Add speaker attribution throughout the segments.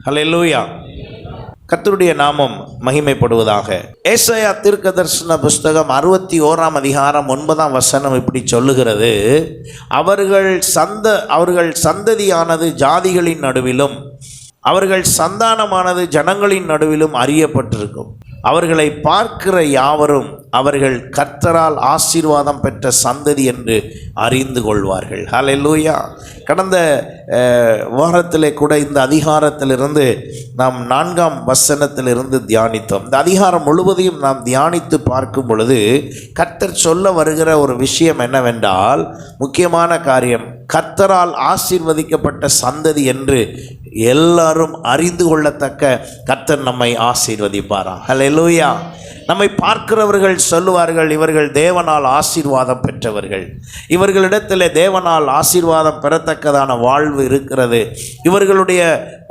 Speaker 1: ஹல்லேலூயா. கர்த்தருடைய நாமம் மகிமைப்படுவதாக. ஏசாயா தீர்க்கதரிசன புஸ்தகம் 61 அதிகாரம் 9 இப்படி சொல்லுகிறது, அவர்கள் சந்ததியானது ஜாதிகளின் நடுவிலும் அவர்கள் சந்தானமானது ஜனங்களின் நடுவிலும் அறியப்பட்டிருக்கும். அவர்களை பார்க்கிற யாவரும் அவர்கள் கர்த்தரால் ஆசீர்வாதம் பெற்ற சந்ததி என்று அறிந்து கொள்வார்கள். ஹல்லேலூயா. கடந்த வாரத்திலே கூட இந்த அதிகாரத்திலிருந்து நாம் 4ஆம் வசனத்திலிருந்து தியானித்தோம். இந்த அதிகாரம் முழுவதையும் நாம் தியானித்து பார்க்கும் பொழுது கர்த்தர் சொல்ல வருகிற ஒரு விஷயம் என்னவென்றால், முக்கியமான காரியம், கர்த்தரால் ஆசீர்வதிக்கப்பட்ட சந்ததி என்று எல்லாரும் அறிந்து கொள்ளத்தக்க கர்த்தர் நம்மை ஆசீர்வதிப்பாராம். ஹல்லேலூயா. நம்மை பார்க்கிறவர்கள் சொல்லுவார்கள், இவர்கள் தேவனால் ஆசீர்வாதம் பெற்றவர்கள், இவர்களிடத்தில் தேவனால் ஆசீர்வாதம் பெறத்தக்கதான வாழ்வு இருக்கிறது, இவர்களுடைய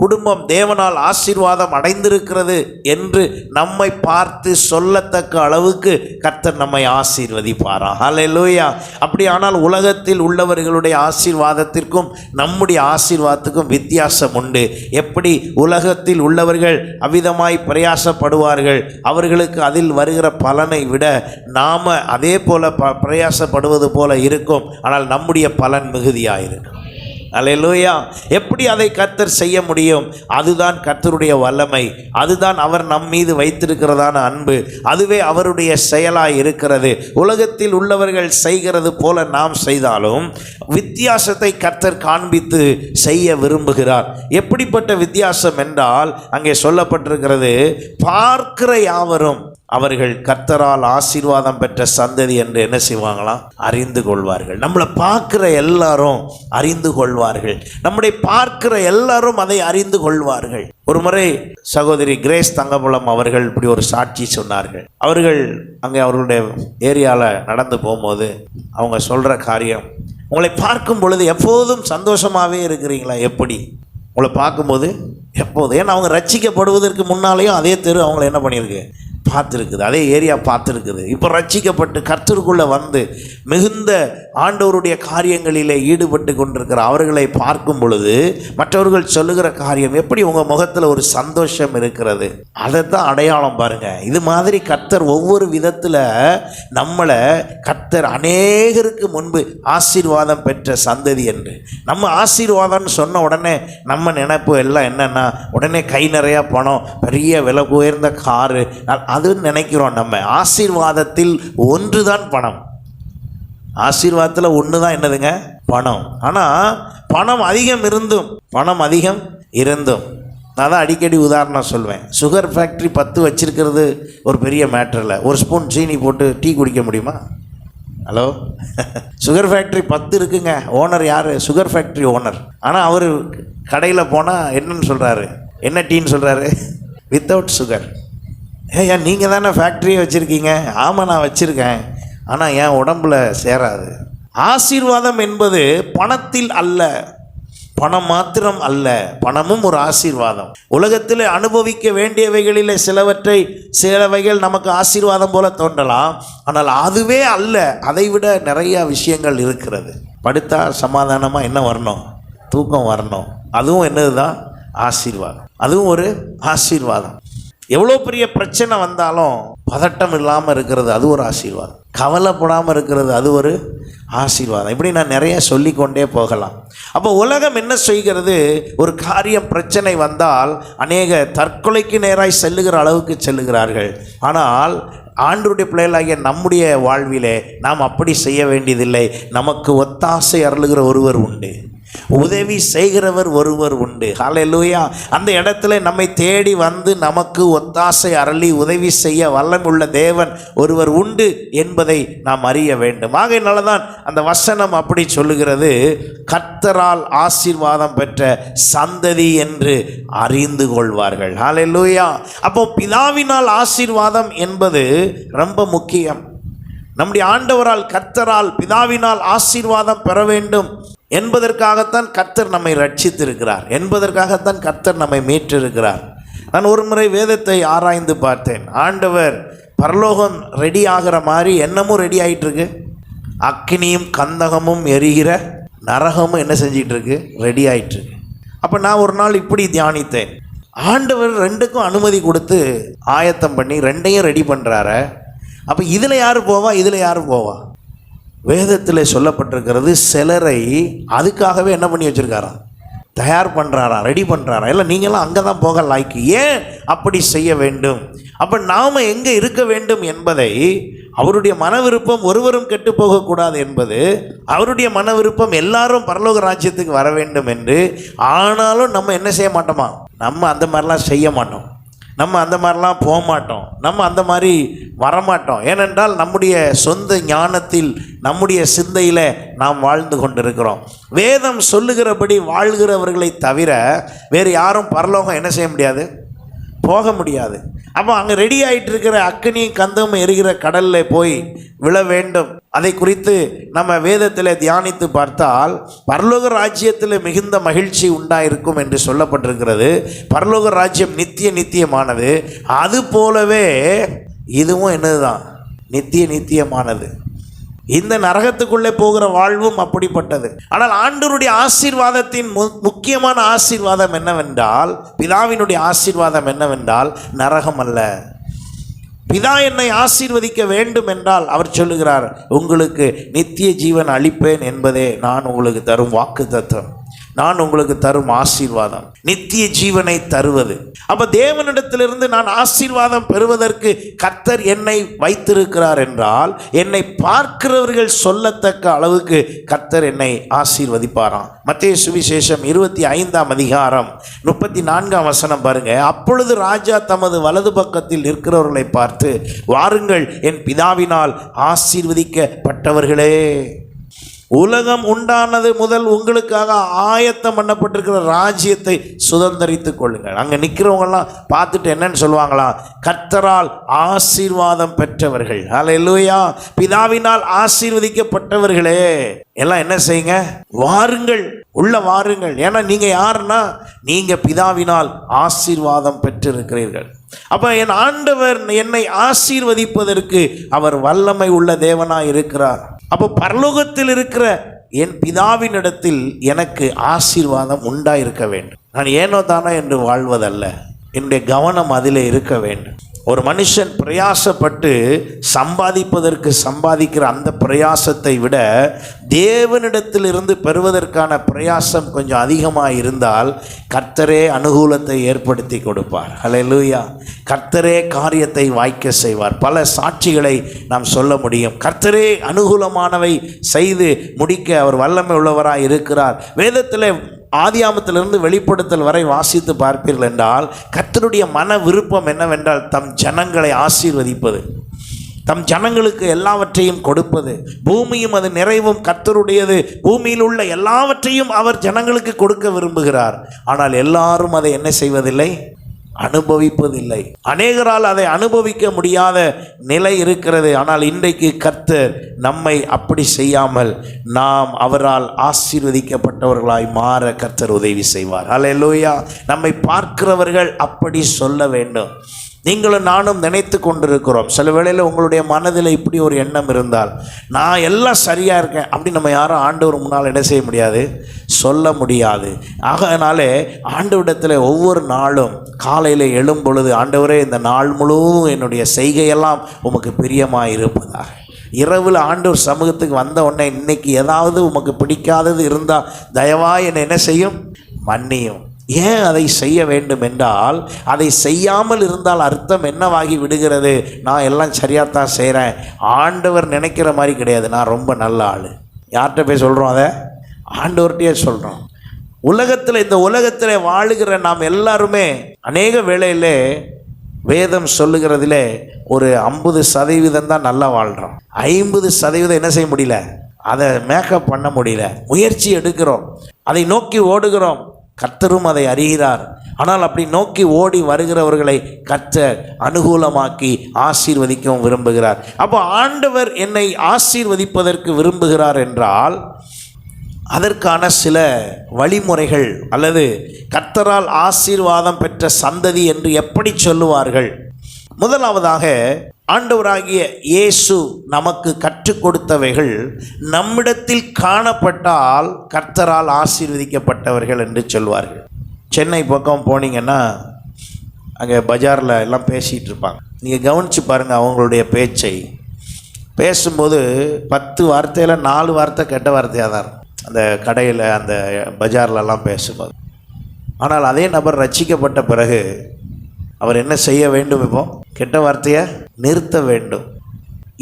Speaker 1: குடும்பம் தேவனால் ஆசீர்வாதம் அடைந்திருக்கிறது என்று நம்மை பார்த்து சொல்லத்தக்க அளவுக்கு கர்த்தர் நம்மை ஆசீர்வதிப்பாராம். ஹல்லேலூயா. அப்படியானால் உலகத்தில் உள்ளவர்களுடைய ஆசீர்வாதத்திற்கும் நம்முடைய ஆசீர்வாதத்துக்கும் வித்தியாசம் உண்டு. எப்படி உலகத்தில் உள்ளவர்கள் அவ்விதமாய் பிரயாசப்படுவார்கள், அவர்களுக்கு அதில் வருகிற பலனை விட நாம அதே போல பிரயாசப்படுவது போல இருக்கும், ஆனால் நம்முடைய பலன் மிகுதியாயிருக்கும். அல்லேலூயா. எப்படி அதை கர்த்தர் செய்ய முடியும்? அதுதான் கர்த்தருடைய வல்லமை, அதுதான் அவர் நம் மீது வைத்திருக்கிறதான அன்பு, அதுவே அவருடைய செயலாய் இருக்கிறது. உலகத்தில் உள்ளவர்கள் செய்கிறது போல நாம் செய்தாலும் வித்தியாசத்தை கர்த்தர் காண்பித்து செய்ய விரும்புகிறார். எப்படிப்பட்ட வித்தியாசம் என்றால், அங்கே சொல்லப்பட்டிருக்கிறது, பார்க்கிற யாவரும் அவர்கள் கர்த்தரால் ஆசீர்வாதம் பெற்ற சந்ததி என்று என்ன செய்வாங்களாம்? அறிந்து கொள்வார்கள். நம்மளை பார்க்கிற எல்லாரும் அறிந்து கொள்வார்கள். நம்முடைய பார்க்கிற எல்லாரும் அதை அறிந்து கொள்வார்கள். ஒரு முறை சகோதரி கிரேஸ் தங்கபலம் அவர்கள் இப்படி ஒரு சாட்சி சொன்னார்கள். அவர்கள் அங்கே அவர்களுடைய ஏரியாவில் நடந்து போகும்போது அவங்க சொல்கிற காரியம், உங்களை பார்க்கும் பொழுது எப்போதும் சந்தோஷமாகவே இருக்கிறீங்களா? எப்படி உங்களை பார்க்கும்போது எப்போது? ஏன்னா அவங்க ரட்சிக்கப்படுவதற்கு முன்னாலேயும் அதே தெரு அவங்கள என்ன பண்ணியிருக்கு? பார்த்துருக்குது, அதே ஏரியா பார்த்துருக்குது. இப்போ ரட்சிக்கப்பட்டு கர்த்தருக்குள்ளே வந்து மிகுந்த ஆண்டவருடைய காரியங்களிலே ஈடுபட்டு கொண்டிருக்கிற அவர்களை பார்க்கும் பொழுது மற்றவர்கள் சொல்லுகிற காரியம், எப்படி உங்கள் முகத்தில் ஒரு சந்தோஷம் இருக்கிறது, அதை தான் அடையாளம் பாருங்கள். இது மாதிரி கர்த்தர் ஒவ்வொரு விதத்தில் நம்மளை கர்த்தர் அநேகருக்கு முன்பு ஆசீர்வாதம் பெற்ற சந்ததி என்று, நம்ம ஆசீர்வாதம்னு சொன்ன உடனே நம்ம நினைப்பு எல்லாம் என்னென்னா, உடனே கை நிறையா பணம், பெரிய விலை உயர்ந்த காரு, அதுன்னு நினைக்கிறோம். நம்ம ஆசீர்வாதத்தில் ஒன்று தான் பணம். ஆசீர்வாதத்தில் ஒன்று தான் என்னதுங்க? பணம். ஆனால் பணம் அதிகம் இருந்தும் நான் தான் அடிக்கடி உதாரணம் சொல்வேன். சுகர் ஃபேக்ட்ரி 10 வச்சிருக்கிறது ஒரு பெரிய மேட்டர் இல்லை. ஒரு ஸ்பூன் சீனி போட்டு டீ குடிக்க முடியுமா? ஹலோ, சுகர் ஃபேக்ட்ரி 10 இருக்குங்க. ஓனர் யார்? Sugar factory owner. ஆனால் அவர் கடையில் போனால் என்னன்னு சொல்கிறாரு? என்ன டீன்னு சொல்கிறாரு? Without sugar. ஏன் நீங்கள் தானே ஃபேக்ட்ரியை வச்சுருக்கீங்க? ஆமாம், நான் வச்சுருக்கேன், ஆனால் என் உடம்பில் சேராது. ஆசீர்வாதம் என்பது பணத்தில் அல்ல, பணம் மாத்திரம் அல்ல, பணமும் ஒரு ஆசீர்வாதம். உலகத்தில் அனுபவிக்க வேண்டியவைகளில் சிலவைகள் நமக்கு ஆசீர்வாதம் போல தோன்றலாம், ஆனால் அதுவே அல்ல. அதைவிட நிறைய விஷயங்கள் இருக்கிறது. படுத்தா சமாதானமாக என்ன வரணும்? தூக்கம் வரணும். அதுவும் என்னது தான்? ஆசீர்வாதம். அதுவும் ஒரு ஆசீர்வாதம். எவ்வளோ பெரிய பிரச்சனை வந்தாலும் பதட்டம் இல்லாமல் இருக்கிறது, அது ஒரு ஆசீர்வாதம். கவலைப்படாமல் இருக்கிறது, அது ஒரு ஆசீர்வாதம். இப்படி நான் நிறைய சொல்லிக்கொண்டே போகலாம். அப்போ உலகம் என்ன செய்கிறது? ஒரு காரியம் பிரச்சனை வந்தால் அநேக தற்கொலைக்கு நேராய் செல்லுகிற அளவுக்கு செல்லுகிறார்கள். ஆனால் ஆண்டவருடைய பிள்ளைகளாகிய நம்முடைய வாழ்விலே நாம் அப்படி செய்ய வேண்டியதில்லை. நமக்கு ஒத்தாசை அருளுகிற ஒருவர் உண்டு, உதவி செய்கிறவர் ஒருவர் உண்டு. ஹல்லேலூயா. அந்த இடத்துல நம்மை தேடி வந்து நமக்கு ஒத்தாசை அருளி உதவி செய்ய வல்லமுள்ள தேவன் ஒருவர் உண்டு என்பதை நாம் அறிய வேண்டும். ஆகையினால தான் அந்த வசனம் அப்படி சொல்லுகிறது, கர்த்தரால் ஆசீர்வாதம் பெற்ற சந்ததி என்று அறிந்து கொள்வார்கள். ஹல்லேலூயா. அப்போ பிதாவினால் ஆசீர்வாதம் என்பது ரொம்ப முக்கியம். நம்முடைய ஆண்டவரால், கர்த்தரால், பிதாவினால் ஆசீர்வாதம் பெற வேண்டும் என்பதற்காகத்தான் கர்த்தர் நம்மை ரட்சித்திருக்கிறார், என்பதற்காகத்தான் கர்த்தர் நம்மை மீட்டிருக்கிறார். நான் ஒரு முறை வேதத்தை ஆராய்ந்து பார்த்தேன். ஆண்டவர் பரலோகம் ரெடி ஆகிற மாதிரி என்னமும் ரெடி ஆகிட்டு இருக்கு. அக்கினியும் கந்தகமும் எரிகிற நரகமும் என்ன செஞ்சிகிட்டு இருக்கு? ரெடி ஆகிட்டுருக்கு. அப்போ நான் ஒரு நாள் இப்படி தியானித்தேன், ஆண்டவர் ரெண்டுக்கும் அனுமதி கொடுத்து ஆயத்தம் பண்ணி ரெண்டையும் ரெடி பண்ணுறாரு. அப்போ இதில் யார் போவா, இதில் யார் போவா? வேதத்தில் சொல்லப்பட்டிருக்கிறது, சிலரை அதுக்காகவே என்ன பண்ணி வச்சுருக்காராம், தயார் பண்ணுறாராம், ரெடி பண்ணுறாராம். இல்லை நீங்களாம் அங்கே தான் போக லாய்க்கு, ஏன் அப்படி செய்ய வேண்டும்? அப்போ நாம் எங்கே இருக்க வேண்டும் என்பதை, அவருடைய மன விருப்பம் ஒருவரும் கெட்டு போகக்கூடாது என்பது, அவருடைய மன விருப்பம் எல்லாரும் பரலோக ராஜ்யத்துக்கு வர வேண்டும் என்று. ஆனாலும் நம்ம என்ன செய்ய மாட்டோமா, நம்ம அந்த மாதிரிலாம் செய்ய மாட்டோம், நம்ம அந்த மாதிரிலாம் போக மாட்டோம், நம்ம அந்த மாதிரி வரமாட்டோம். ஏனென்றால் நம்முடைய சொந்த ஞானத்தில், நம்முடைய சிந்தையில் நாம் வாழ்ந்து கொண்டிருக்கிறோம். வேதம் சொல்லுகிறபடி வாழ்கிறவர்களை தவிர வேறு யாரும் பரலோகம் என்ன செய்ய முடியாது, போக முடியாது. அப்போ அங்கே ரெடி ஆகிட்டு இருக்கிற அக்கினியும் கந்தமும் எரிகிற கடலில் போய் விழ வேண்டும். அதை குறித்து நம்ம வேதத்தில் தியானித்து பார்த்தால், பரலோக ராஜ்யத்தில் மிகுந்த மகிழ்ச்சி உண்டாயிருக்கும் என்று சொல்லப்பட்டிருக்கிறது. பரலோக ராஜ்யம் நித்தியமானது. அது போலவே இதுவும் என்னதுதான், நித்தியமானது. இந்த நரகத்துக்குள்ளே போகிற வாழ்வும் அப்படிப்பட்டது. ஆனால் ஆண்டவருடைய ஆசீர்வாதத்தின் முக்கியமான ஆசீர்வாதம் என்னவென்றால், பிதாவினுடைய ஆசீர்வாதம் என்னவென்றால் நரகம் அல்ல. பிதா என்னை ஆசீர்வதிக்க வேண்டும் என்றால் அவர் சொல்லுகிறார், உங்களுக்கு நித்திய ஜீவன் அளிப்பேன் என்பதே நான் உங்களுக்கு தரும் வாக்கு தத்துவம், நான் உங்களுக்கு தரும் ஆசீர்வாதம், நித்திய ஜீவனை தருவது. அப்போ தேவனிடத்திலிருந்து நான் ஆசீர்வாதம் பெறுவதற்கு கர்த்தர் என்னை வைத்திருக்கிறார் என்றால், என்னை பார்க்கிறவர்கள் சொல்லத்தக்க அளவுக்கு கர்த்தர் என்னை ஆசீர்வதிப்பாராம். மத்தேயு சுவிசேஷம் 25ஆம் அதிகாரம் 34ஆம் வசனம் பாருங்க. அப்பொழுது ராஜா தமது வலது பக்கத்தில் இருக்கிறவர்களை பார்த்து, வாருங்கள், என் பிதாவினால் ஆசீர்வதிக்கப்பட்டவர்களே, உலகம் உண்டானது முதல் உங்களுக்காக ஆயத்தம் பண்ணப்பட்டிருக்கிற ராஜ்யத்தை சுதந்தரித்துக் கொள்ளுங்கள். அங்கே நிற்கிறவங்கெல்லாம் பார்த்துட்டு என்னன்னு சொல்லுவாங்களா, கர்த்தரால் ஆசீர்வாதம் பெற்றவர்கள், அல்லேலூயா, பிதாவினால் ஆசீர்வதிக்கப்பட்டவர்களே, எல்லாம் என்ன செய்யுங்க, வாருங்கள், உள்ள வாருங்கள். ஏன்னா நீங்கள் யாருன்னா, நீங்கள் பிதாவினால் ஆசீர்வாதம் பெற்றிருக்கிறீர்கள். அப்போ என் ஆண்டவர் என்னை ஆசீர்வதிப்பதற்கு அவர் வல்லமை உள்ள தேவனாய் இருக்கிறார். அப்போ பரலோகத்தில் இருக்கிற என் பிதாவினிடத்தில் எனக்கு ஆசீர்வாதம் உண்டாயிருக்க வேண்டும். நான் ஏனோ தானோ என்று வாழ்வதல்ல, என்னுடைய கவனம் அதிலே இருக்க வேண்டும். ஒரு மனுஷன் பிரயாசப்பட்டு சம்பாதிக்கிற அந்த பிரயாசத்தை விட தேவனிடத்திலிருந்து பெறுவதற்கான பிரயாசம் கொஞ்சம் அதிகமாக இருந்தால் கர்த்தரே அனுகூலத்தை ஏற்படுத்தி கொடுப்பார். அல்லேலூயா. கர்த்தரே காரியத்தை வாய்க்க செய்வார். பல சாட்சிகளை நாம் சொல்ல முடியும். கர்த்தரே அனுகூலமானவை செய்து முடிக்க அவர் வல்லமை உள்ளவராய் இருக்கிறார். வேதத்தில் ஆதியாமத்திலிருந்து வெளிப்படுத்தல் வரை வாசித்து பார்ப்பீர்கள் என்றால், கர்த்தருடைய மன விருப்பம் என்னவென்றால் தம் ஜனங்களை ஆசீர்வதிப்பது, தம் ஜனங்களுக்கு எல்லாவற்றையும் கொடுப்பது. பூமியும் அது நிறைவும் கர்த்தருடையது. பூமியில் உள்ள எல்லாவற்றையும் அவர் ஜனங்களுக்கு கொடுக்க விரும்புகிறார். ஆனால் எல்லாரும் அதை என்ன செய்வதில்லை, அனுபவிப்பதில்லை. அநேகரால் அதை அனுபவிக்க முடியாத நிலை இருக்கிறது. ஆனால் இன்றைக்கு கர்த்தர் நம்மை அப்படி செய்யாமல் நாம் அவரால் ஆசீர்வதிக்கப்பட்டவர்களாய் மாற கர்த்தர் உதவி செய்வார். அல்லேலூயா. நம்மை பார்க்கிறவர்கள் அப்படி சொல்ல வேண்டும். நீங்களும் நானும் நினைத்து கொண்டிருக்கிறோம். சில வேளையில் உங்களுடைய மனதில் இப்படி ஒரு எண்ணம் இருந்தால், நான் எல்லாம் சரியாக இருக்கேன் அப்படி நம்ம யாரும் ஆண்டவர் முன்னால் என்ன செய்ய முடியாது, சொல்ல முடியாது. அதனாலே ஆண்டவரிடத்தில் ஒவ்வொரு நாளும் காலையில் எழும் பொழுது, ஆண்டவரே இந்த நாள் முழுவதும் என்னுடைய செய்கையெல்லாம் உமக்கு பிரியமாக இருப்பதாக. இரவில் ஆண்டவர் சமூகத்துக்கு வந்த உடனே, இன்னைக்கு ஏதாவது உமக்கு பிடிக்காதது இருந்தால் தயவாய் என்னை என்ன செய்யும், மன்னியும். ஏன் அதை செய்ய வேண்டும் என்றால், அதை செய்யாமல் இருந்தால் அர்த்தம் என்னவாகி விடுகிறது, நான் எல்லாம் சரியாகத்தான் செய்கிறேன், ஆண்டவர் நினைக்கிற மாதிரி கிடையாது, நான் ரொம்ப நல்ல ஆள். யார்கிட்ட போய் சொல்கிறோம், அதை ஆண்டவர்கிட்டயே சொல்கிறோம். இந்த உலகத்தில் வாழுகிற நாம் எல்லாருமே அநேக வேளையில் வேதம் சொல்லுகிறதில் ஒரு 50% தான் நல்லா வாழ்கிறோம். 50% என்ன செய்ய முடியல, அதை மேக்கப் பண்ண முடியல. முயற்சி எடுக்கிறோம், அதை நோக்கி ஓடுகிறோம், கர்த்தரும் அதை அறிகிறார். ஆனால் அப்படி நோக்கி ஓடி வருகிறவர்களை கர்த்தர் அனுகூலமாக்கி ஆசீர்வதிக்கவும் விரும்புகிறார். அப்போ ஆண்டவர் என்னை ஆசீர்வதிப்பதற்கு விரும்புகிறார் என்றால் அதற்கான சில வழிமுறைகள், அல்லது கர்த்தரால் ஆசீர்வாதம் பெற்ற சந்ததி என்று எப்படி சொல்லுவார்கள்? முதலாவதாக, ஆண்டவராகிய இயேசு நமக்கு கற்றுக் கொடுத்தவைகள் நம்மிடத்தில் காணப்பட்டால் கர்த்தரால் ஆசீர்வதிக்கப்பட்டவர்கள் என்று சொல்வார்கள். சென்னை பக்கம் போனீங்கன்னா அங்கே பஜாரில் எல்லாம் பேசிகிட்டு இருப்பாங்க. நீங்கள் கவனித்து பாருங்கள் அவங்களுடைய பேச்சை. பேசும்போது 10 வார்த்தையில் 4 வார்த்தை கெட்ட வார்த்தையாக தான் இருக்கும் அந்த கடையில், அந்த பஜார்லலாம் பேசும்போது. ஆனால் அதே நபர் ரட்சிக்கப்பட்ட பிறகு அவர் என்ன செய்ய வேண்டும்? இப்போ கெட்ட வார்த்தையை நிறுத்த வேண்டும்.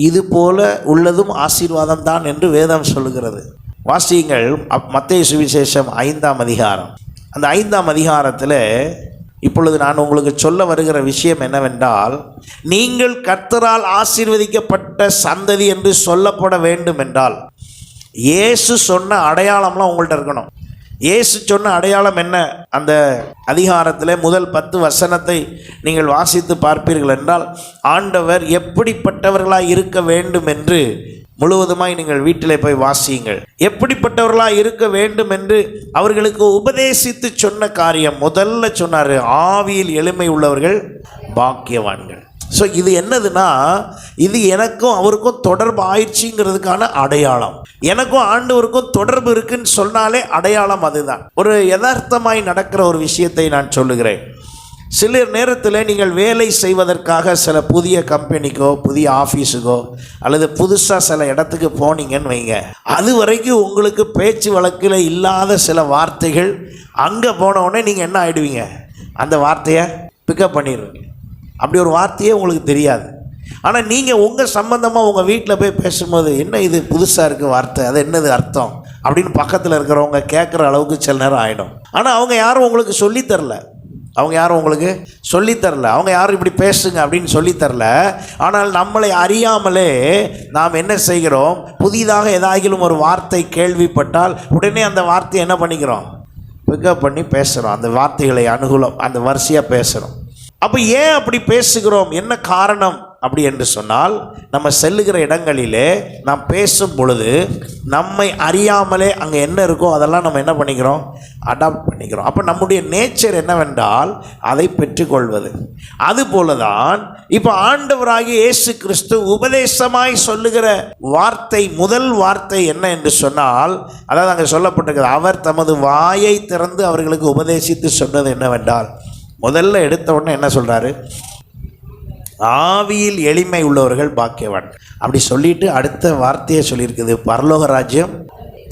Speaker 1: இது போல உள்ளதும் ஆசீர்வாதம் தான் என்று வேதம் சொல்லுகிறது. வாசியுங்கள் மத்தேயு சுவிசேஷம் 5ஆம் அதிகாரம். அந்த 5ஆம் அதிகாரத்தில் இப்பொழுது நான் உங்களுக்கு சொல்ல வருகிற விஷயம் என்னவென்றால், நீங்கள் கர்த்தரால் ஆசீர்வதிக்கப்பட்ட சந்ததி என்று சொல்லப்பட வேண்டும் என்றால் இயேசு சொன்ன அடையாளம்லாம் உங்கள்கிட்ட இருக்கணும். இயேசு சொன்ன அடையாளம் என்ன? அந்த அதிகாரத்தில் முதல் 10 வசனத்தை நீங்கள் வாசித்து பார்ப்பீர்கள் என்றால், ஆண்டவர் எப்படிப்பட்டவர்களாக இருக்க வேண்டும் என்று முழுவதுமாய் நீங்கள் வீட்டிலே போய் வாசியுங்கள். எப்படிப்பட்டவர்களாக இருக்க வேண்டும் என்று அவர்களுக்கு உபதேசித்து சொன்ன காரியம் முதல்ல சொன்னார், ஆவியில் எளிமை உள்ளவர்கள் பாக்கியவான்கள். ஸோ இது என்னதுன்னா, இது எனக்கும் அவருக்கும் தொடர்பு ஆயிடுச்சுங்கிறதுக்கான அடையாளம். எனக்கும் ஆண்டவருக்கும் தொடர்பு இருக்குன்னு சொன்னாலே அடையாளம் அதுதான். ஒரு யதார்த்தமாய் நடக்கிற ஒரு விஷயத்தை நான் சொல்லுகிறேன். சில நேரத்தில் நீங்கள் வேலை செய்வதற்காக சில புதிய கம்பெனிக்கோ புதிய ஆஃபீஸுக்கோ அல்லது புதுசாக சில இடத்துக்கு போனீங்கன்னு வைங்க, அது வரைக்கும் உங்களுக்கு பேச்சு வழக்கில் இல்லாத சில வார்த்தைகள் அங்கே போனவுடனே நீங்கள் என்ன ஆகிடுவீங்க? அந்த வார்த்தையை பிக்கப் பண்ணிடுவீங்க. அப்படி ஒரு வார்த்தையே உங்களுக்கு தெரியாது. ஆனால் நீங்கள் உங்கள் சம்பந்தமாக உங்கள் வீட்டில் போய் பேசும்போது, என்ன இது புதுசாக இருக்குது வார்த்தை, அது என்னது அர்த்தம் அப்படின்னு பக்கத்தில் இருக்கிறவங்க கேட்குற அளவுக்கு சில நேரம் ஆகிடும். ஆனால் அவங்க யாரும் உங்களுக்கு சொல்லித்தரல. அவங்க யாரும் இப்படி பேசுங்க அப்படின்னு சொல்லித்தரல. ஆனால் நம்மளை அறியாமலே நாம் என்ன செய்கிறோம்? புதிதாக ஏதாகிலும் ஒரு வார்த்தை கேள்விப்பட்டால் உடனே அந்த வார்த்தையை என்ன பண்ணிக்கிறோம்? பிக்கப் பண்ணி பேசுகிறோம். அந்த வார்த்தைகளை அனுகூலம் அந்த வரிசையாக பேசுகிறோம். அப்போ ஏன் அப்படி பேசுகிறோம்? என்ன காரணம் அப்படி என்று சொன்னால், நம்ம செல்லுகிற இடங்களிலே நாம் பேசும் பொழுது நம்மை அறியாமலே அங்கே என்ன இருக்கோ அதெல்லாம் நம்ம என்ன பண்ணிக்கிறோம்? அடாப்ட் பண்ணிக்கிறோம். அப்போ நம்முடைய நேச்சர் என்னவென்றால் அதை பெற்றுக்கொள்வது. அதுபோல தான் இப்போ ஆண்டவராகிய இயேசு கிறிஸ்து உபதேசமாய் சொல்லுகிற வார்த்தை, முதல் வார்த்தை என்ன என்று சொன்னால், அதாவது அங்கே சொல்லப்பட்டிருக்கிறது, அவர் தமது வாயை திறந்து அவர்களுக்கு உபதேசித்து சொன்னது என்னவென்றால், முதல்ல எடுத்த உடனே என்ன சொல்கிறாரு? ஆவியில் எளிமை உள்ளவர்கள் பாக்கியவான். அப்படி சொல்லிட்டு அடுத்த வார்த்தையை சொல்லியிருக்குது, பரலோக ராஜ்யம்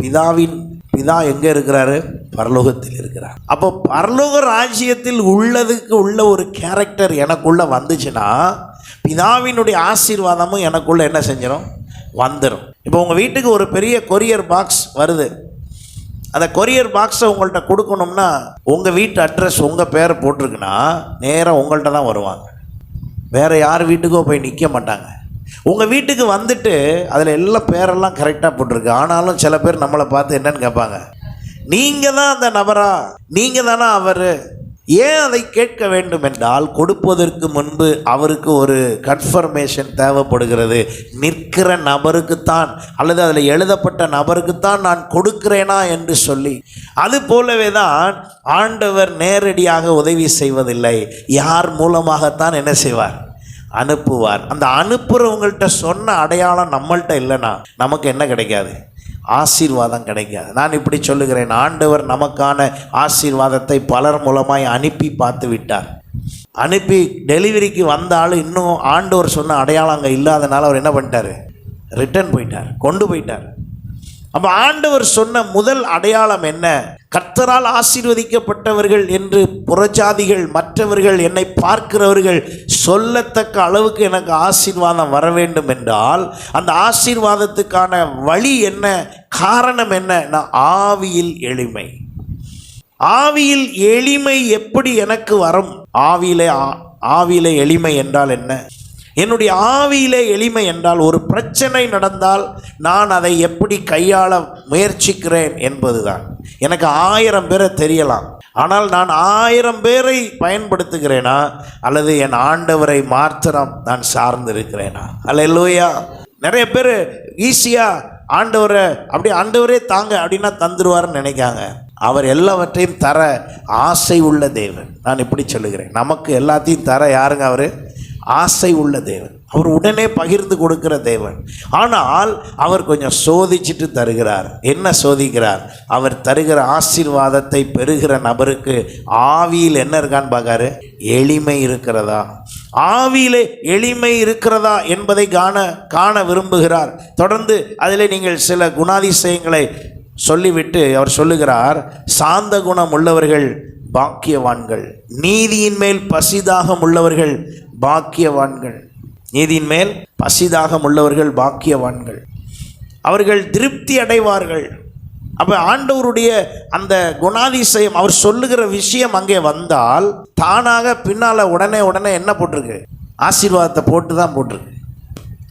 Speaker 1: பிதா எங்கே இருக்கிறாரு? பரலோகத்தில் இருக்கிறார். அப்போ பரலோக ராஜ்யத்தில் உள்ளதுக்கு உள்ள ஒரு கேரக்டர் எனக்குள்ளே வந்துச்சுன்னா பிதாவினுடைய ஆசீர்வாதமும் எனக்குள்ளே என்ன செஞ்சிடும்? வந்துடும். இப்போ உங்கள் வீட்டுக்கு ஒரு பெரிய கொரியர் பாக்ஸ் வருது. அந்த கொரியர் பாக்ஸை உங்கள்கிட்ட கொடுக்கணும்னா உங்கள் வீட்டு அட்ரஸ் உங்கள் பேரை போட்டிருக்குன்னா நேராக உங்கள்கிட்ட தான் வருவாங்க. வேறு யார் வீட்டுக்கோ போய் நிற்க மாட்டாங்க. உங்கள் வீட்டுக்கு வந்துட்டு அதில் எல்லாம் பேரெல்லாம் கரெக்டாக போட்டிருக்கு. ஆனாலும் சில பேர் நம்மளை பார்த்து என்னன்னு கேட்பாங்க, நீங்கள் தான் அந்த நபரா? நீங்கள் தானே அவர்? ஏன் அதை கேட்க வேண்டும் என்றால், கொடுப்பதற்கு முன்பு அவருக்கு ஒரு கன்ஃபர்மேஷன் தேவைப்படுகிறது. நிற்கிற நபருக்குத்தான் அல்லது அதில் எழுதப்பட்ட நபருக்குத்தான் நான் கொடுக்கிறேனா என்று சொல்லி. அது போலவே தான் ஆண்டவர் நேரடியாக உதவி செய்வதில்லை, யார் மூலமாகத்தான் என்ன செய்வார்? அனுப்புவார். அந்த அனுப்புகிறவங்கள்ட்ட சொன்ன அடையாளம் நம்மள்கிட்ட இல்லைன்னா நமக்கு என்ன கிடைக்காது? ஆசீர்வாதம் கிடைக்காது. நான் இப்படி சொல்லுகிறேன், ஆண்டவர் நமக்கான ஆசீர்வாதத்தை பலர் மூலமாய் அனுப்பி பார்த்து விட்டார். அனுப்பி டெலிவரிக்கு வந்தாலும் இன்னும் ஆண்டவர் சொன்ன அடையாளம் அங்கே இல்லாதனால அவர் என்ன பண்ணிட்டார்? ரிட்டர்ன் போயிட்டார், கொண்டு போயிட்டார். அப்போ ஆண்டவர் சொன்ன முதல் அடையாளம் என்ன? கர்த்தரால் ஆசீர்வதிக்கப்பட்டவர்கள் என்று புறஜாதிகள் மற்றவர்கள் என்னை பார்க்கிறவர்கள் சொல்லத்தக்க அளவுக்கு எனக்கு ஆசீர்வாதம் வர வேண்டும் என்றால் அந்த ஆசீர்வாதத்துக்கான வழி என்ன? காரணம் என்ன? நான் ஆவியில் எளிமை. ஆவியில் எளிமை எப்படி எனக்கு வரும்? ஆவியிலே எளிமை என்றால் என்ன? என்னுடைய ஆவியிலே எளிமை என்றால், ஒரு பிரச்சனை நடந்தால் நான் அதை எப்படி கையாள முயற்சிக்கிறேன் என்பதுதான். எனக்கு 1000 பேரை தெரியலாம், ஆனால் நான் 1000 பேரை பயன்படுத்துகிறேனா அல்லது என் ஆண்டவரை மாத்திரம் நான் சார்ந்திருக்கிறேனா? அல்லேலூயா. நிறைய பேர் ஈஸியாக ஆண்டவரை அப்படி ஆண்டவரே தாங்க அப்படின்னா தந்துடுவார்னு நினைக்காங்க. அவர் எல்லாவற்றையும் தர ஆசை உள்ள தேவன். நான் இப்படி சொல்லுகிறேன், நமக்கு எல்லாத்தையும் தர யாருங்க? அவர் ஆசை உள்ள தேவன். அவர் உடனே பகிர்ந்து கொடுக்கிற தேவன். ஆனால் அவர் கொஞ்சம் சோதிச்சுட்டு தருகிறார். என்ன சோதிக்கிறார்? அவர் தருகிற ஆசீர்வாதத்தை பெறுகிற நபருக்கு ஆவியில் என்ன இருக்கான்னு பார்க்காரு. எளிமை இருக்கிறதா, ஆவியிலே எளிமை இருக்கிறதா என்பதை காண விரும்புகிறார். தொடர்ந்து அதில் நீங்கள் சில குணாதிசயங்களை சொல்லிவிட்டு அவர் சொல்லுகிறார், சாந்த குணம் உள்ளவர்கள் பாக்கியவான்கள், நீதியின் மேல் பசிதாகம் உள்ளவர்கள் பாக்கியவான்கள். நீதியின் மேல் பசிதாகம் உள்ளவர்கள் பாக்கியவான்கள், அவர்கள் திருப்தி அடைவார்கள். அப்போ ஆண்டவருடைய அந்த குணாதிசயம், அவர் சொல்லுகிற விஷயம் அங்கே வந்தால் தானாக பின்னால் உடனே என்ன போட்டிருக்கு? ஆசீர்வாதத்தை போட்டு தான் போட்டிருக்கு.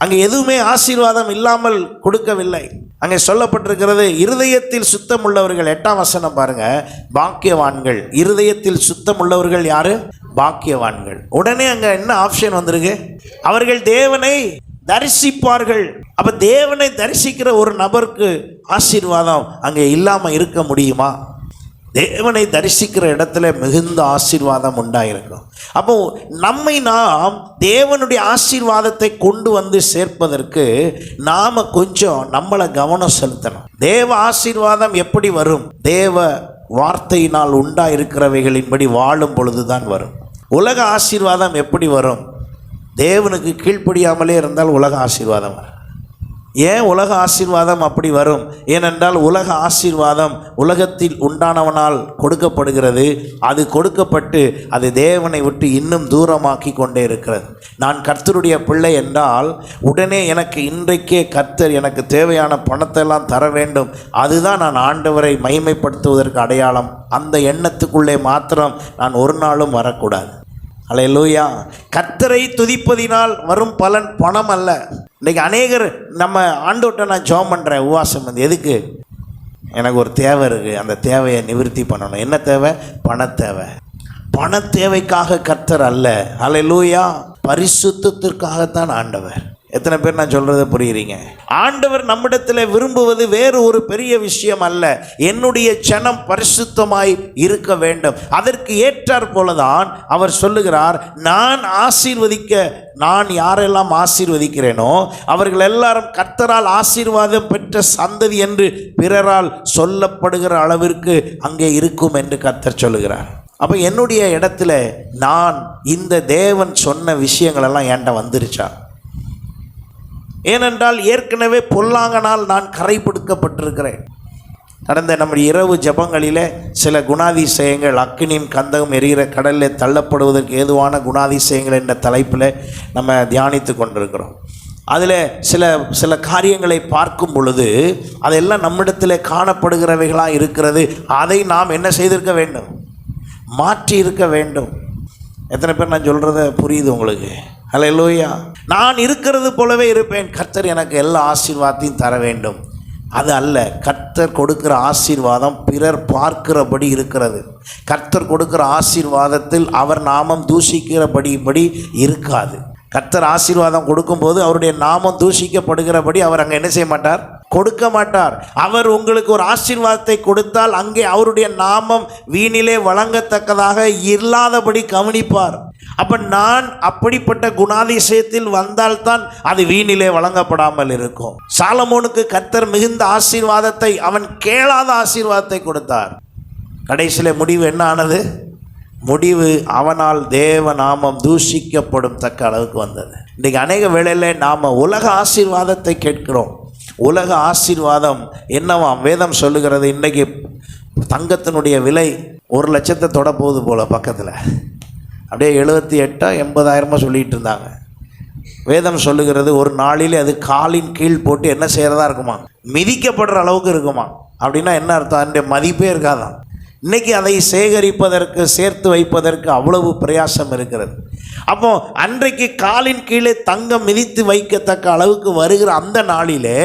Speaker 1: அங்கே எதுவுமே ஆசீர்வாதம் இல்லாமல் கொடுக்கவில்லை. அங்கே சொல்லப்பட்டிருக்கிறது, இருதயத்தில் சுத்தம் உள்ளவர்கள். 8ஆம் வசனம் பாருங்க, பாக்கியவான்கள். இருதயத்தில் சுத்தம் உள்ளவர்கள் யாரு? பாக்கியவான்கள். உடனே அங்கே என்ன ஆப்ஷன் வந்திருக்கு? அவர்கள் தேவனை தரிசிப்பார்கள். அப்ப தேவனை தரிசிக்கிற ஒரு நபருக்கு ஆசீர்வாதம் அங்கே இல்லாமல் இருக்க முடியுமா? தேவனை தரிசிக்கிற இடத்துல மிகுந்த ஆசீர்வாதம் உண்டாயிருக்கும். அப்போ நாம் தேவனுடைய ஆசீர்வாதத்தை கொண்டு வந்து சேர்ப்பதற்கு நாம் கொஞ்சம் நம்மளை கவனம் செலுத்தணும். தேவ ஆசீர்வாதம் எப்படி வரும்? தேவ வார்த்தையினால் உண்டாயிருக்கிறவைகளின்படி வாழும் பொழுதுதான் வரும். உலக ஆசீர்வாதம் எப்படி வரும்? தேவனுக்கு கீழ்ப்படியாமலே இருந்தால் உலக ஆசீர்வாதம் வரும். ஏன் உலக ஆசீர்வாதம் அப்படி வரும்? ஏனென்றால் உலக ஆசீர்வாதம் உலகத்தில் உண்டானவனால் கொடுக்கப்படுகிறது. அது கொடுக்கப்பட்டு அது தேவனை விட்டு இன்னும் தூரமாக்கி கொண்டே இருக்கிறது. நான் கர்த்தருடைய பிள்ளை என்றால் உடனே எனக்கு இன்றைக்கே கர்த்தர் எனக்கு தேவையான பணத்தை எல்லாம் தர வேண்டும். அதுதான் நான் ஆண்டவரை மகிமைப்படுத்துவதற்கு அடையாளம். அந்த எண்ணத்துக்குள்ளே மாத்திரம் நான் ஒரு நாளும் வரக்கூடாது. அல்லேலூயா. கர்த்தரை துதிப்பதினால் வரும் பலன் பணம் அல்ல. இன்றைக்கி அநேகர் நம்ம ஆண்டவர்கிட்ட நான் ஜெபம் பண்ணுறேன், உபவாசம் வந்து எதுக்கு? எனக்கு ஒரு தேவை இருக்குது, அந்த தேவையை நிவர்த்தி பண்ணணும். என்ன தேவை? பண தேவை. பண தேவைக்காக கர்த்தர் அல்ல. அல்லேலூயா. பரிசுத்தத்திற்காகத்தான் ஆண்டவர். எத்தனை பேர் நான் சொல்கிறத புரியுறீங்க? ஆண்டவர் நம்மிடத்தில் விரும்புவது வேறு ஒரு பெரிய விஷயம் அல்ல. என்னுடைய ஜனம் பரிசுத்தமாய் இருக்க வேண்டும். அதற்கு ஏற்றாற் போலதான் அவர் சொல்லுகிறார், நான் யாரெல்லாம் ஆசீர்வதிக்கிறேனோ அவர்கள் எல்லாரும் கர்த்தரால் ஆசீர்வாதம் பெற்ற சந்ததி என்று பிறரால் சொல்லப்படுகிற அளவிற்கு அங்கே இருக்கும் என்று கர்த்தர் சொல்லுகிறார். அப்போ என்னுடைய இடத்துல நான் இந்த தேவன் சொன்ன விஷயங்களெல்லாம் என்கிட்ட வந்துருச்சா? ஏனென்றால் ஏற்கனவே பொல்லாங்கனால் நான் கரைப்படுத்தப்பட்டிருக்கிறேன். கடந்த நம்முடைய இரவு ஜபங்களிலே சில குணாதிசயங்கள், அக்கினியும் கந்தகம் எரிகிற கடலில் தள்ளப்படுவதற்கு ஏதுவான குணாதிசயங்கள் என்ற தலைப்பில் நம்ம தியானித்து கொண்டிருக்கிறோம். அதில் சில காரியங்களை பார்க்கும் பொழுது அதெல்லாம் நம்மிடத்தில் காணப்படுகிறவைகளாக இருக்கிறது. அதை நாம் என்ன செய்திருக்க வேண்டும்? மாற்றி இருக்க வேண்டும். எத்தனை பேர் நான் சொல்கிறத புரியுது உங்களுக்கு? அல்லேலூயா. நான் இருக்கிறது போலவே இருப்பேன், கர்த்தர் எனக்கு எல்லா ஆசீர்வாதத்தையும் தர வேண்டும். அது அல்ல. கர்த்தர் கொடுக்கிற ஆசீர்வாதம் பிறர் பார்க்கிறபடி இருக்கிறது. கர்த்தர் கொடுக்கிற ஆசீர்வாதத்தில் அவர் நாமம் தூஷிக்கிறபடி இருக்காது. கர்த்தர் ஆசீர்வாதம் கொடுக்கும்போது அவருடைய நாமம் தூஷிக்கப்படுகிறபடி அவர் அங்கே என்ன செய்ய மாட்டார்? கொடுக்க மாட்டார். அவர் உங்களுக்கு ஒரு ஆசீர்வாதத்தை கொடுத்தால் அங்கே அவருடைய நாமம் வீணிலே வழங்கத்தக்கதாக இல்லாதபடி கவனிப்பார். அப்போ நான் அப்படிப்பட்ட குணாதிசயத்தில் வந்தால்தான் அது வீணிலே வழங்கப்படாமல் இருக்கும். சாலமோனுக்கு கர்த்தர் மிகுந்த ஆசீர்வாதத்தை, அவன் கேளாத ஆசீர்வாதத்தை கொடுத்தார். கடைசியில் முடிவு என்ன ஆனது? முடிவு அவனால் தேவ நாமம் தூஷிக்கப்படும் தக்க அளவுக்கு வந்தது. இன்றைக்கு அநேக வேளையில் நாம் உலக ஆசீர்வாதத்தை கேட்கிறோம். உலக ஆசீர்வாதம் என்னவாம்? வேதம் சொல்லுகிறது, இன்றைக்கி தங்கத்தினுடைய விலை 1 லட்சத்தை தொட போகுது போல். பக்கத்தில் அப்படியே 78,000-80,000 சொல்லிகிட்டு இருந்தாங்க. வேதம் சொல்லுகிறது ஒரு நாளிலே அது காலின் கீழ் போட்டு என்ன செய்கிறதா இருக்குமா? மிதிக்கப்படுற அளவுக்கு இருக்குமா? அப்படின்னா என்ன அர்த்தம்? அதனுடைய மதிப்பே இருக்காதான். இன்றைக்கி அதை சேகரிப்பதற்கு, சேர்த்து வைப்பதற்கு அவ்வளவு பிரயாசம் இருக்கிறது. அப்போ அன்றைக்கு காலின் கீழே தங்கம் மிதித்து வைக்கத்தக்க அளவுக்கு வருகிற அந்த நாளிலே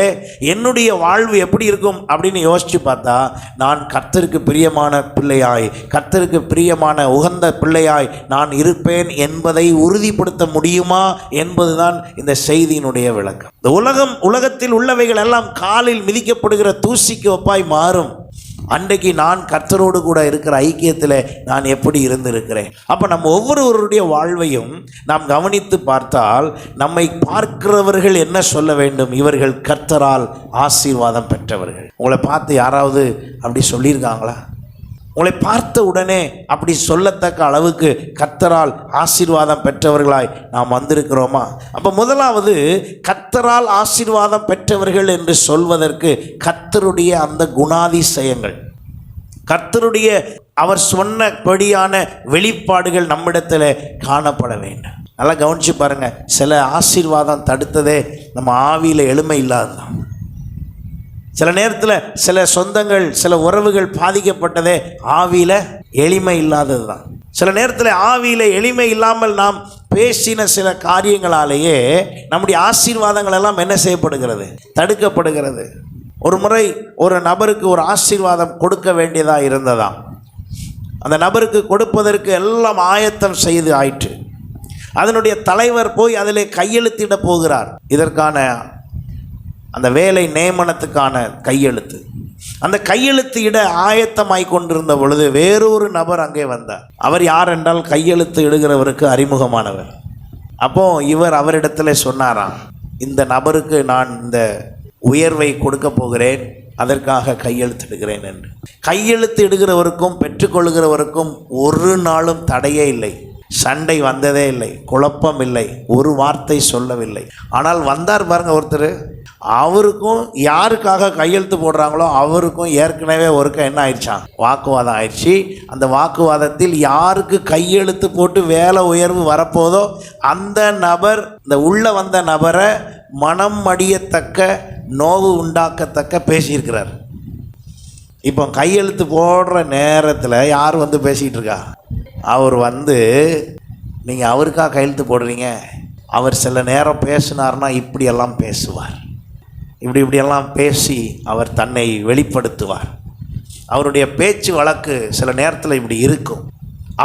Speaker 1: என்னுடைய வாழ்வு எப்படி இருக்கும் அப்படின்னு யோசித்து பார்த்தா, நான் கர்த்தருக்கு பிரியமான பிள்ளையாய், கர்த்தருக்கு பிரியமான உகந்த பிள்ளையாய் நான் இருப்பேன் என்பதை உறுதிப்படுத்த முடியுமா என்பதுதான் இந்த செய்தியினுடைய விளக்கம். இந்த உலகத்தில் உள்ளவைகள் எல்லாம் காலில் மிதிக்கப்படுகிற தூசிக்கு ஒப்பாய் மாறும். அன்றைக்கு நான் கர்த்தரோடு கூட இருக்கிற ஐக்கியத்தில் நான் எப்படி இருந்திருக்கிறேன். அப்போ நம்ம ஒவ்வொருவருடைய வாழ்வையும் நாம் கவனித்து பார்த்தால் நம்மை பார்க்கிறவர்கள் என்ன சொல்ல வேண்டும்? இவர்கள் கர்த்தரால் ஆசீர்வாதம் பெற்றவர்கள். உங்களை பார்த்து யாராவது அப்படி சொல்லியிருக்காங்களா? உங்களை பார்த்த உடனே அப்படி சொல்லத்தக்க அளவுக்கு கர்த்தரால் ஆசீர்வாதம் பெற்றவர்களாய் நாம் வந்திருக்கிறோமா? அப்போ முதலாவது கர்த்தரால் ஆசீர்வாதம் பெற்றவர்கள் என்று சொல்வதற்கு கர்த்தருடைய அந்த குணாதிசயங்கள், கர்த்தருடைய அவர் சொன்னபடியான வெளிப்பாடுகள் நம்மிடத்தில் காணப்பட வேண்டும். நல்லா கவனிச்சு பாருங்க. சில ஆசீர்வாதம் தடுத்ததே நம்ம ஆவியில் எளிமை இல்லாததான். சில நேரத்தில் சில சொந்தங்கள், சில உறவுகள் பாதிக்கப்பட்டதே ஆவியில் எளிமை இல்லாதது தான். சில நேரத்தில் ஆவியில் எளிமை இல்லாமல் நாம் பேசின சில காரியங்களாலேயே நம்முடைய ஆசீர்வாதங்கள் எல்லாம் என்ன செய்யப்படுகிறது? தடுக்கப்படுகிறது. ஒரு முறை ஒரு நபருக்கு ஒரு ஆசீர்வாதம் கொடுக்க வேண்டியதாக இருந்ததாம். அந்த நபருக்கு கொடுப்பதற்கு எல்லாம் ஆயத்தம் செய்து ஆயிற்று. அதனுடைய தலைவர் போய் அதில் கையெழுத்திட போகிறார். இதற்கான அந்த வேலை நியமனத்துக்கான கையெழுத்து. அந்த கையெழுத்து இட ஆயத்தமாய் கொண்டிருந்த பொழுது வேறொரு நபர் அங்கே வந்தார். அவர் யார் என்றால் கையெழுத்து இடுகிறவருக்கு அறிமுகமானவர். அப்போ இவர் அவரிடத்துல சொன்னாராம், இந்த நபருக்கு நான் இந்த உயர்வை கொடுக்க போகிறேன், அதற்காக கையெழுத்திடுகிறேன் என்று. கையெழுத்து இடுகிறவருக்கும் பெற்றுக்கொள்கிறவருக்கும் ஒரு நாளும் தடையே இல்லை. சண்டை வந்ததே இல்லை, குழப்பம் இல்லை, ஒரு வார்த்தை சொல்லவில்லை. ஆனால் வந்தார் பாருங்க ஒருத்தர், அவருக்கும் யாருக்காக கையெழுத்து போடுறாங்களோ அவருக்கும் ஏற்கனவே ஒருக்க என்ன ஆயிடுச்சான்? வாக்குவாதம் ஆயிடுச்சு. அந்த வாக்குவாதத்தில் யாருக்கு கையெழுத்து போட்டு வேலை உயர்வு வரப்போதோ அந்த நபர், இந்த உள்ள வந்த நபரை மனம் மடியத்தக்க, நோவு உண்டாக்கத்தக்க பேசியிருக்கிறார். இப்போ கையெழுத்து போடுற நேரத்தில் யார் வந்து பேசிகிட்டு இருக்கா? அவர் வந்து, நீங்கள் அவருக்காக கையெழுத்து போடுறீங்க, அவர் சில நேரம் பேசினார்னா இப்படியெல்லாம் பேசுவார், இப்படியெல்லாம் பேசி அவர் தன்னை வெளிப்படுத்துவார், அவருடைய பேச்சு வழக்கு சில நேரத்தில் இப்படி இருக்கும்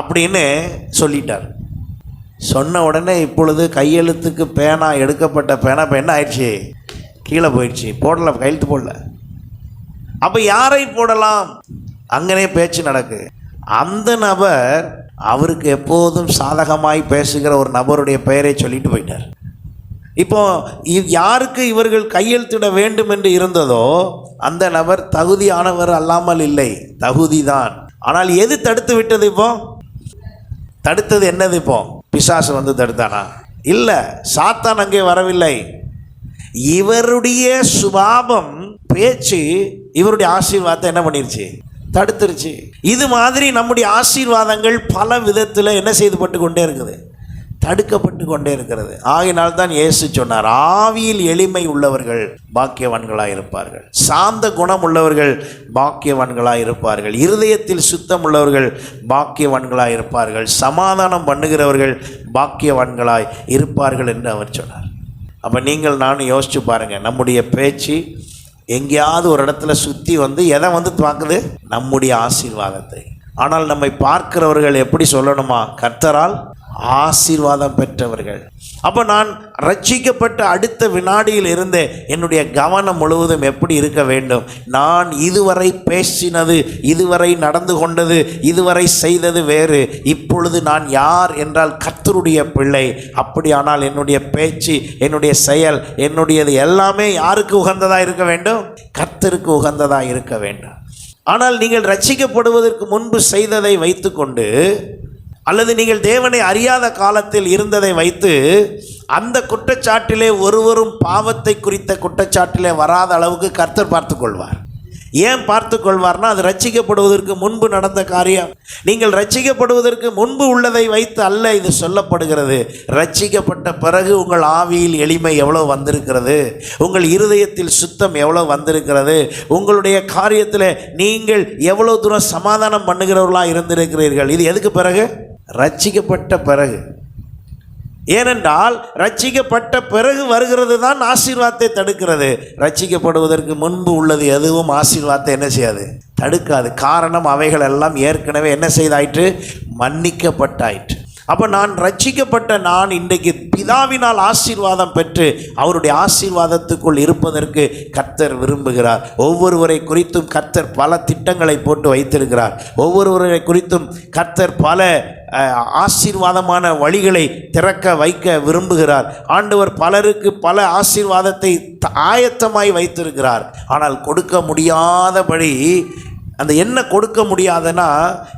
Speaker 1: அப்படின்னு சொல்லிட்டார். சொன்ன உடனே இப்பொழுது கையெழுத்துக்கு பேனா, எடுக்கப்பட்ட பேனா இப்போ என்ன ஆயிடுச்சு? கீழே போயிடுச்சு. போடல, கையெழுத்து போடல. அப்போ யாரை போடலாம்? அங்கனே பேச்சு நடக்கு. அந்த நபர் அவருக்கு எப்போதும் சாதகமாய் பேசுகிற ஒரு நபருடைய பெயரை சொல்லிட்டு போயிட்டார். இப்போ யாருக்கு இவர்கள் கையெழுத்திட வேண்டும் என்று இருந்ததோ அந்த நபர் தகுதியானவர் அல்லாமல் இல்லை, தகுதிதான். ஆனால் எது தடுத்து விட்டது? இப்போ தடுத்தது என்னது? இப்போ பிசாசு வந்து தடுத்தானா? இல்லை, சாத்தான் அங்கே வரவில்லை. இவருடைய சுபாவம், பேச்சு இவருடைய ஆசீர்வாதத்தை என்ன பண்ணிருச்சு? தடுத்துருச்சு. இது மாதிரி நம்முடைய ஆசீர்வாதங்கள் பல விதத்தில் என்ன செய்துபட்டு கொண்டே இருக்குது? தடுக்கப்பட்டு கொண்டே இருக்கிறது. ஆகையினால்தான் இயேசு சொன்னார், ஆவியில் எளிமை உள்ளவர்கள் பாக்கியவான்களாய் இருப்பார்கள், சாந்த குணம் உள்ளவர்கள் பாக்கியவான்களாய் இருப்பார்கள், இருதயத்தில் சுத்தம் உள்ளவர்கள் பாக்கியவான்களாய் இருப்பார்கள், சமாதானம் பண்ணுகிறவர்கள் பாக்கியவான்களாய் இருப்பார்கள் என்று அவர் சொன்னார். அப்போ நீங்கள் நானும் யோசிச்சு பாருங்கள், நம்முடைய பேச்சு எங்கேயாவது ஒரு இடத்துல சுற்றி வந்து எதை வந்து பார்க்குது? நம்முடைய ஆசீர்வாதத்தை. ஆனால் நம்மை பார்க்கிறவர்கள் எப்படி சொல்லணுமா? கர்த்தரால் ஆசீர்வாதம் பெற்றவர்கள். அப்போ நான் ரட்சிக்கப்பட்ட அடுத்த வினாடியில் இருந்தே என்னுடைய கவனம் முழுவதும் எப்படி இருக்க வேண்டும்? நான் இதுவரை பேசினது, இதுவரை நடந்து கொண்டது, இதுவரை செய்தது வேறு. இப்பொழுது நான் யார் என்றால் கர்த்தருடைய பிள்ளை. அப்படியானால் என்னுடைய பேச்சு, என்னுடைய செயல், என்னுடையது எல்லாமே யாருக்கு உகந்ததாக இருக்க வேண்டும்? கர்த்தருக்கு உகந்ததாக இருக்க வேண்டும். ஆனால் நீங்கள் ரட்சிக்கப்படுவதற்கு முன்பு செய்ததை வைத்துக்கொண்டு, அல்லது நீங்கள் தேவனை அறியாத காலத்தில் இருந்ததை வைத்து அந்த குற்றச்சாட்டிலே ஒருவரும் பாவத்தை குறித்த குற்றச்சாட்டிலே வராத அளவுக்கு கர்த்தர் பார்த்து கொள்வார். ஏன் பார்த்து கொள்வார்னா, அது ரட்சிக்கப்படுவதற்கு முன்பு நடந்த காரியம். நீங்கள் ரட்சிக்கப்படுவதற்கு முன்பு உள்ளதை வைத்து அல்ல இது சொல்லப்படுகிறது. ரட்சிக்கப்பட்ட பிறகு உங்கள் ஆவியில் எளிமை எவ்வளோ வந்திருக்கிறது, உங்கள் இருதயத்தில் சுத்தம் எவ்வளோ வந்திருக்கிறது, உங்களுடைய காரியத்தில் நீங்கள் எவ்வளோ தூரம் சமாதானம் பண்ணுகிறவர்களாக இருந்திருக்கிறீர்கள். இது எதுக்கு பிறகு? ரட்சிக்கப்பட்ட பிறகு. ஏனென்றால் ரட்சிக்கப்பட்ட பிறகு வருகிறது தான் ஆசீர்வாதத்தை தடுக்கிறது. ரட்சிக்கப்படுவதற்கு முன்பு உள்ளது எதுவும் ஆசீர்வாதத்தை என்ன செய்யாது? தடுக்காது. காரணம், அவைகள் எல்லாம் ஏற்கனவே என்ன செய்தாயிற்று? மன்னிக்கப்பட்டாயிற்று. அப்போ நான் ரட்சிக்கப்பட்ட நான் இன்றைக்கு பிதாவினால் ஆசீர்வாதம் பெற்று அவருடைய ஆசீர்வாதத்துக்குள் இருப்பதற்கு கர்த்தர் விரும்புகிறார். ஒவ்வொருவரை குறித்தும் கர்த்தர் பல திட்டங்களை போட்டு வைத்திருக்கிறார். ஒவ்வொருவரை குறித்தும் கர்த்தர் பல ஆசீர்வாதமான வழிகளை திறக்க வைக்க விரும்புகிறார். ஆண்டவர் பலருக்கு பல ஆசீர்வாதத்தை ஆயத்தமாய் வைத்திருக்கிறார். ஆனால் கொடுக்க முடியாதபடி அந்த என்ன கொடுக்க முடியாதுன்னா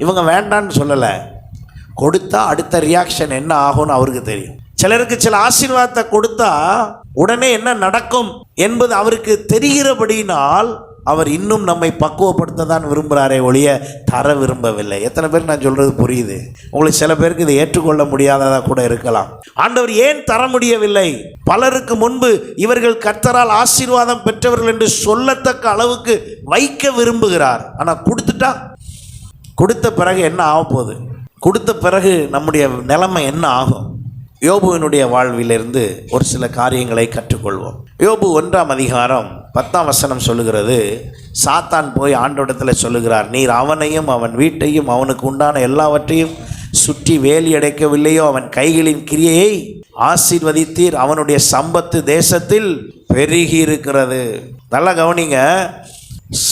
Speaker 1: இவங்க வேண்டான்னு சொல்லலை, கொடுத்தா அடுத்த ரியாக்ஷன் என்ன ஆகும்னு அவருக்கு தெரியும். சிலருக்கு சில ஆசீர்வாதத்தை கொடுத்தா உடனே என்ன நடக்கும் என்பது அவருக்கு தெரிகிறபடினால் அவர் இன்னும் நம்மை பக்குவப்படுத்த தான் விரும்புகிறாரே ஒழிய தர விரும்பவில்லை. எத்தனை பேருக்கு நான் சொல்கிறது புரியுது? உங்களுக்கு சில பேருக்கு இதை ஏற்றுக்கொள்ள முடியாததாக கூட இருக்கலாம். ஆண்டவர் ஏன் தர முடியவில்லை? பலருக்கு முன்பு இவர்கள் கர்த்தரால் ஆசீர்வாதம் பெற்றவர்கள் என்று சொல்லத்தக்க அளவுக்கு வைக்க விரும்புகிறார். ஆனால் கொடுத்த பிறகு என்ன ஆக போகுது? கொடுத்த பிறகு நம்முடைய நிலைமை என்ன ஆகும்? யோபுவினுடைய வாழ்விலிருந்து ஒரு சில காரியங்களை கற்றுக்கொள்வோம். யோபு 1ஆம் அதிகாரம் 10ஆம் வசனம் சொல்லுகிறது, சாத்தான் போய் ஆண்டவரிடத்தில் சொல்லுகிறார், நீர் அவனையும் அவன் வீட்டையும் அவனுக்கு உண்டான எல்லாவற்றையும் சுற்றி வேலி அடைக்கவில்லையோ? அவன் கைகளின் கிரியையை ஆசீர்வதித்தீர், அவனுடைய சம்பத்து தேசத்தில் பெருகி இருக்கிறது. நல்லா கவனிங்க,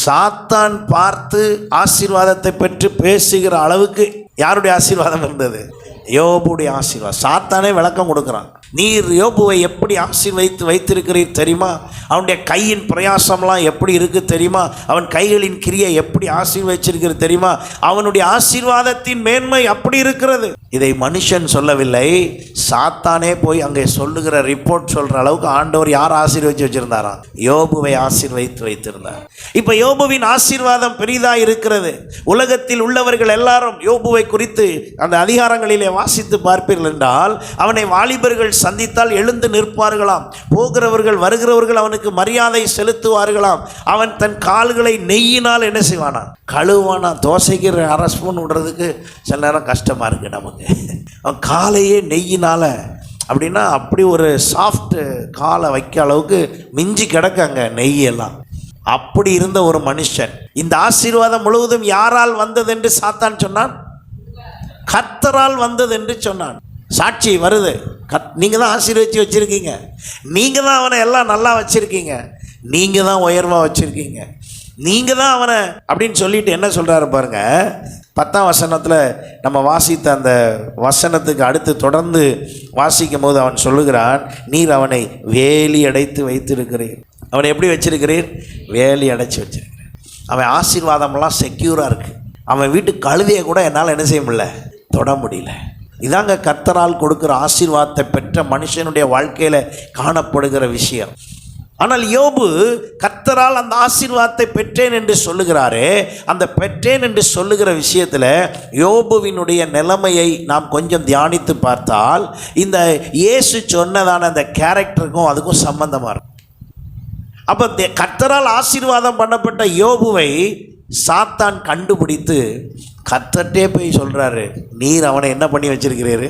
Speaker 1: சாத்தான் பார்த்து ஆசீர்வாதத்தை பெற்று பேசுகிற அளவுக்கு யாருடைய ஆசீர்வாதம் இருந்தது? யோபுடைய ஆசீர்வாதம். சாத்தானே விளக்கம் கொடுக்குறான். நீர் யோபுவை எப்படி ஆசீர்வதித்து வைத்திருக்கிறீர் தெரியுமா? அவனுடைய கையின் பிரயாசம்லாம் எப்படி இருக்குது தெரியுமா? அவன் கைகளின் கிரியை எப்படி ஆசீர்வதிச்சிருக்கிறது தெரியுமா? அவனுடைய ஆசீர்வாதத்தின் மேன்மை அப்படி இருக்கிறது. இதை மனுஷன் சொல்லவில்லை, சாத்தானே போய் அங்கே சொல்லுகிற ரிப்போர்ட் சொல்கிற அளவுக்கு ஆண்டவர் யார் ஆசீர்வதிச்சு வச்சுருந்தாராம்? யோபுவை ஆசீர்வதித்து வைத்திருந்தார். இப்போ யோபுவின் ஆசீர்வாதம் பெரிதாக இருக்கிறது. உலகத்தில் உள்ளவர்கள் எல்லாரும் யோபுவை குறித்து அந்த அதிகாரங்களிலே வாசித்து பார்ப்பீர்கள் என்றால், அவனை வாலிபர்கள் சந்தித்தால் எழுந்து நிற்பார்களாம், போகிறவர்கள் வருகிறவர்கள் அவனுக்கு மரியாதை செலுத்துவார்களாம். அவன் தன் கால்களை நெய்யினால் என்ன செய்வானா? கழுவானா. தோசைக்கு அரை ஸ்பூன் விடுறதுக்கு சில நேரம் கஷ்டமாக இருக்குது நமக்கு. அவன் காலையே நெய்யினால், அப்படின்னா அப்படி ஒரு சாஃப்ட் காலை வைக்க அளவுக்கு மிஞ்சி கிடக்காங்க நெய்யெல்லாம். அப்படி இருந்த ஒரு மனுஷன். இந்த ஆசீர்வாதம் முழுவதும் யாரால் வந்தது என்று சாத்தான் சொன்னான்? கர்த்தரால் வந்தது என்று சொன்னான். சாட்சி வருது, நீங்கள் தான் ஆசீர்வதிச்சு வச்சுருக்கீங்க, நீங்கள் தான் அவனை எல்லாம் நல்லா வச்சுருக்கீங்க, நீங்கள் தான் உயர்வாக வச்சுருக்கீங்க, நீங்கள் தான் அவனை அப்படின்னு சொல்லிட்டு என்ன சொல்கிறாரு பாருங்க. 10ஆம் வசனத்தில் நம்ம வாசித்த அந்த வசனத்துக்கு அடுத்து தொடர்ந்து வாசிக்கும் போது அவன் சொல்லுகிறான், நீர் அவனை வேலி அடைத்து வைத்திருக்கிறீர். அவனை எப்படி வச்சிருக்கிறீர்? வேலி அடைச்சி வச்சிருக்கிறீர். அவன் ஆசீர்வாதமெல்லாம் செக்யூராக இருக்குது. அவன் வீட்டு கழுதையை கூட என்னால் என்ன செய்ய முடியல, தொட முடியல. இதாங்க கர்த்தரால் கொடுக்குற ஆசீர்வாதத்தை பெற்ற மனுஷனுடைய வாழ்க்கையில் காணப்படுகிற விஷயம். ஆனால் யோபு கர்த்தரால் அந்த ஆசீர்வாதத்தை பெற்றேன் என்று சொல்லுகிறாரே, அந்த பெற்றேன் என்று சொல்லுகிற விஷயத்தில் யோபுவினுடைய நிலைமையை நாம் கொஞ்சம் தியானித்து பார்த்தால் இந்த இயேசு சொன்னதான அந்த கேரக்டருக்கும் அதுக்கும் சம்பந்தமாக இருக்கும். அப்போ கர்த்தரால் ஆசீர்வாதம் பண்ணப்பட்ட யோபுவை சாத்தான் கண்டுபிடித்து கர்த்தர்ட்டே போய் சொல்கிறாரு, நீர் அவனை என்ன பண்ணி வச்சிருக்கிறீரு?